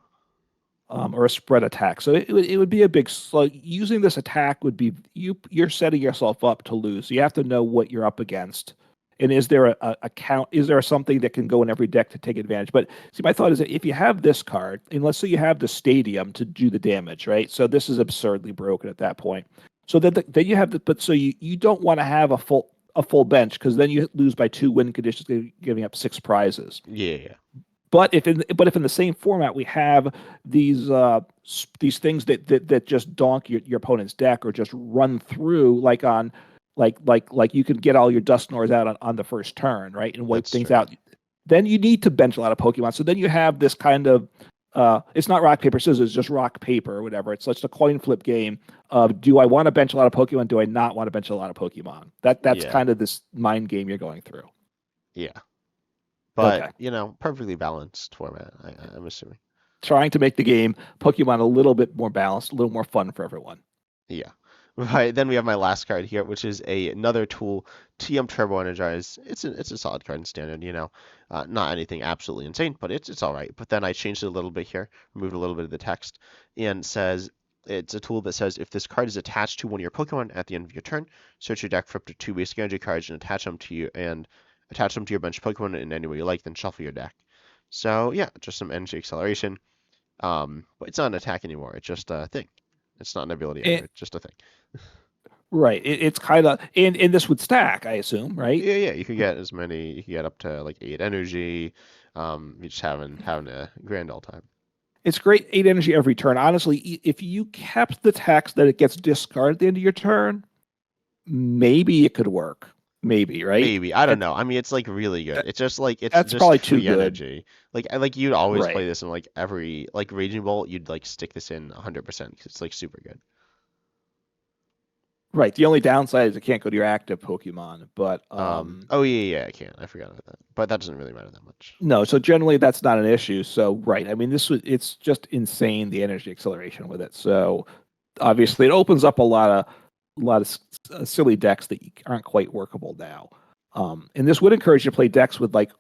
Or a spread attack. So it would be a big slug. Using this attack would be you're setting yourself up to lose. So you have to know what you're up against. And is there a count? Is there something that can go in every deck to take advantage? But see, my thought is that if you have this card, and let's say you have the stadium to do the damage, right? So this is absurdly broken at that point. So then you have but so you don't want to have a full bench because then you lose by two win conditions, giving up six prizes. yeah, yeah. But if in the same format we have these things that just donk your opponent's deck or just run through like you can get all your dust snores out on the first turn, right, and wipe That's things true. out. Then you need to bench a lot of Pokemon. So then you have this kind of it's not rock paper scissors, it's just rock paper or whatever. It's just a coin flip game of do I want to bench a lot of Pokemon? Do I not want to bench a lot of Pokemon? That's Yeah, kind of this mind game you're going through. yeah. But Okay. perfectly balanced format. I'm assuming. Trying to make the game Pokemon a little bit more balanced, a little more fun for everyone. Yeah. Right. Then we have my last card here, which is another tool, TM Turbo Energize. It's a solid card in standard, not anything absolutely insane, but it's all right. But then I changed it a little bit here, removed a little bit of the text, and says it's a tool that says if this card is attached to one of your Pokemon at the end of your turn, search your deck for up to two basic energy cards and attach them to your bench Pokemon in any way you like, then shuffle your deck. So yeah, just some energy acceleration. But it's not an attack anymore. It's just a thing. It's not an ability either. And, It's just a thing. Right. It's kind of and this would stack, I assume, right? Yeah, yeah, you could get as many, you could get up to like 8 energy. You're just having a grand old time. It's great 8 energy every turn. Honestly, if you kept the text that it gets discarded at the end of your turn, maybe it could work. Maybe, right? Maybe, I don't It's know. I mean, it's like really good. that, It's just like it's that's just probably too free good. energy. Like you'd always play Right. this in like every like Raging Bolt, you'd like stick this in 100% because it's like super good. Right. The only downside is it can't go to your active Pokemon, but Oh yeah, yeah, I can. I forgot about that. But that doesn't really matter that much. no, so generally that's not an issue. So right. I mean, it's just insane the energy acceleration with it. So obviously it opens up a lot of silly decks that aren't quite workable now. And this would encourage you to play decks with like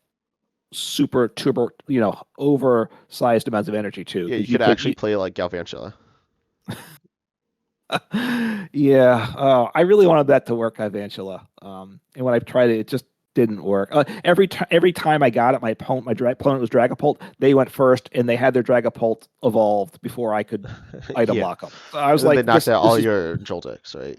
super turbo, oversized amounts of energy too, Yeah, you because you could could. actually play like Galvantula. Yeah, I really wanted that to work, Evangela. And when I tried it, it just didn't work. Every time I got it, opponent was Dragapult. They went first, and they had their Dragapult evolved before I could item Yeah. lock them. So I was And then they like, knocked this out this all is your Joltex, right?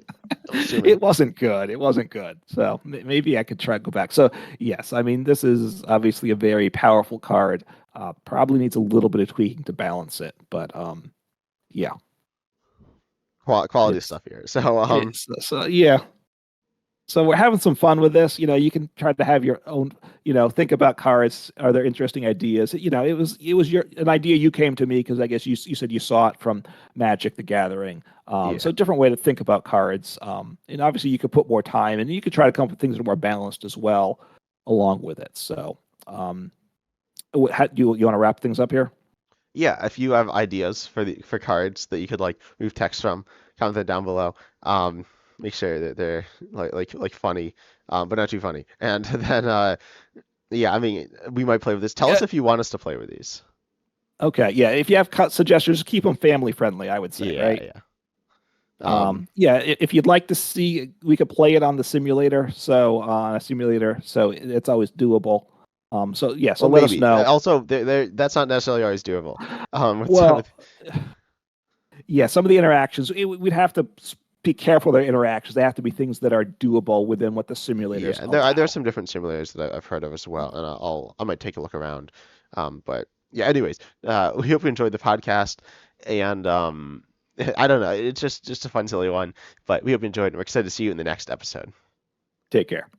I'm assuming. it wasn't good. It wasn't good. So maybe I could try to go back. So yes, I mean this is obviously a very powerful card. Probably needs a little bit of tweaking to balance it, but yeah, Quality it's stuff here. So it is. So yeah, so we're having some fun with this. You can try to have your own, think about cards. Are there interesting ideas? It was an idea you came to me because I guess you said you saw it from Magic the Gathering. So yeah. a different way to think about cards. And obviously you could put more time and you could try to come up with things that are more balanced as well along with it. So you want to wrap things up here? Yeah, if you have ideas for cards that you could like move text from, comment them down below. Make sure that they're like funny, but not too funny. And then yeah, I mean we might play with this. Tell Yeah. us if you want us to play with these. Okay. Yeah. If you have cut suggestions, keep them family friendly, I would say, Yeah, right? yeah. Um, Yeah, if you'd like to see, we could play it on the simulator. So on a simulator, so it's always doable. So yeah, so well, let us maybe. know. Also, that's not necessarily always doable. With some of Well, yeah, some of the interactions, we'd have to be careful with their interactions. They have to be things that are doable within what the simulators yeah, and there are allow. some different simulators that I've heard of as well, and I might take a look around. But yeah, anyways, we hope you enjoyed the podcast, and I don't know, it's just a fun, silly one, but we hope you enjoyed, and we're excited to see you in the next episode. Take care.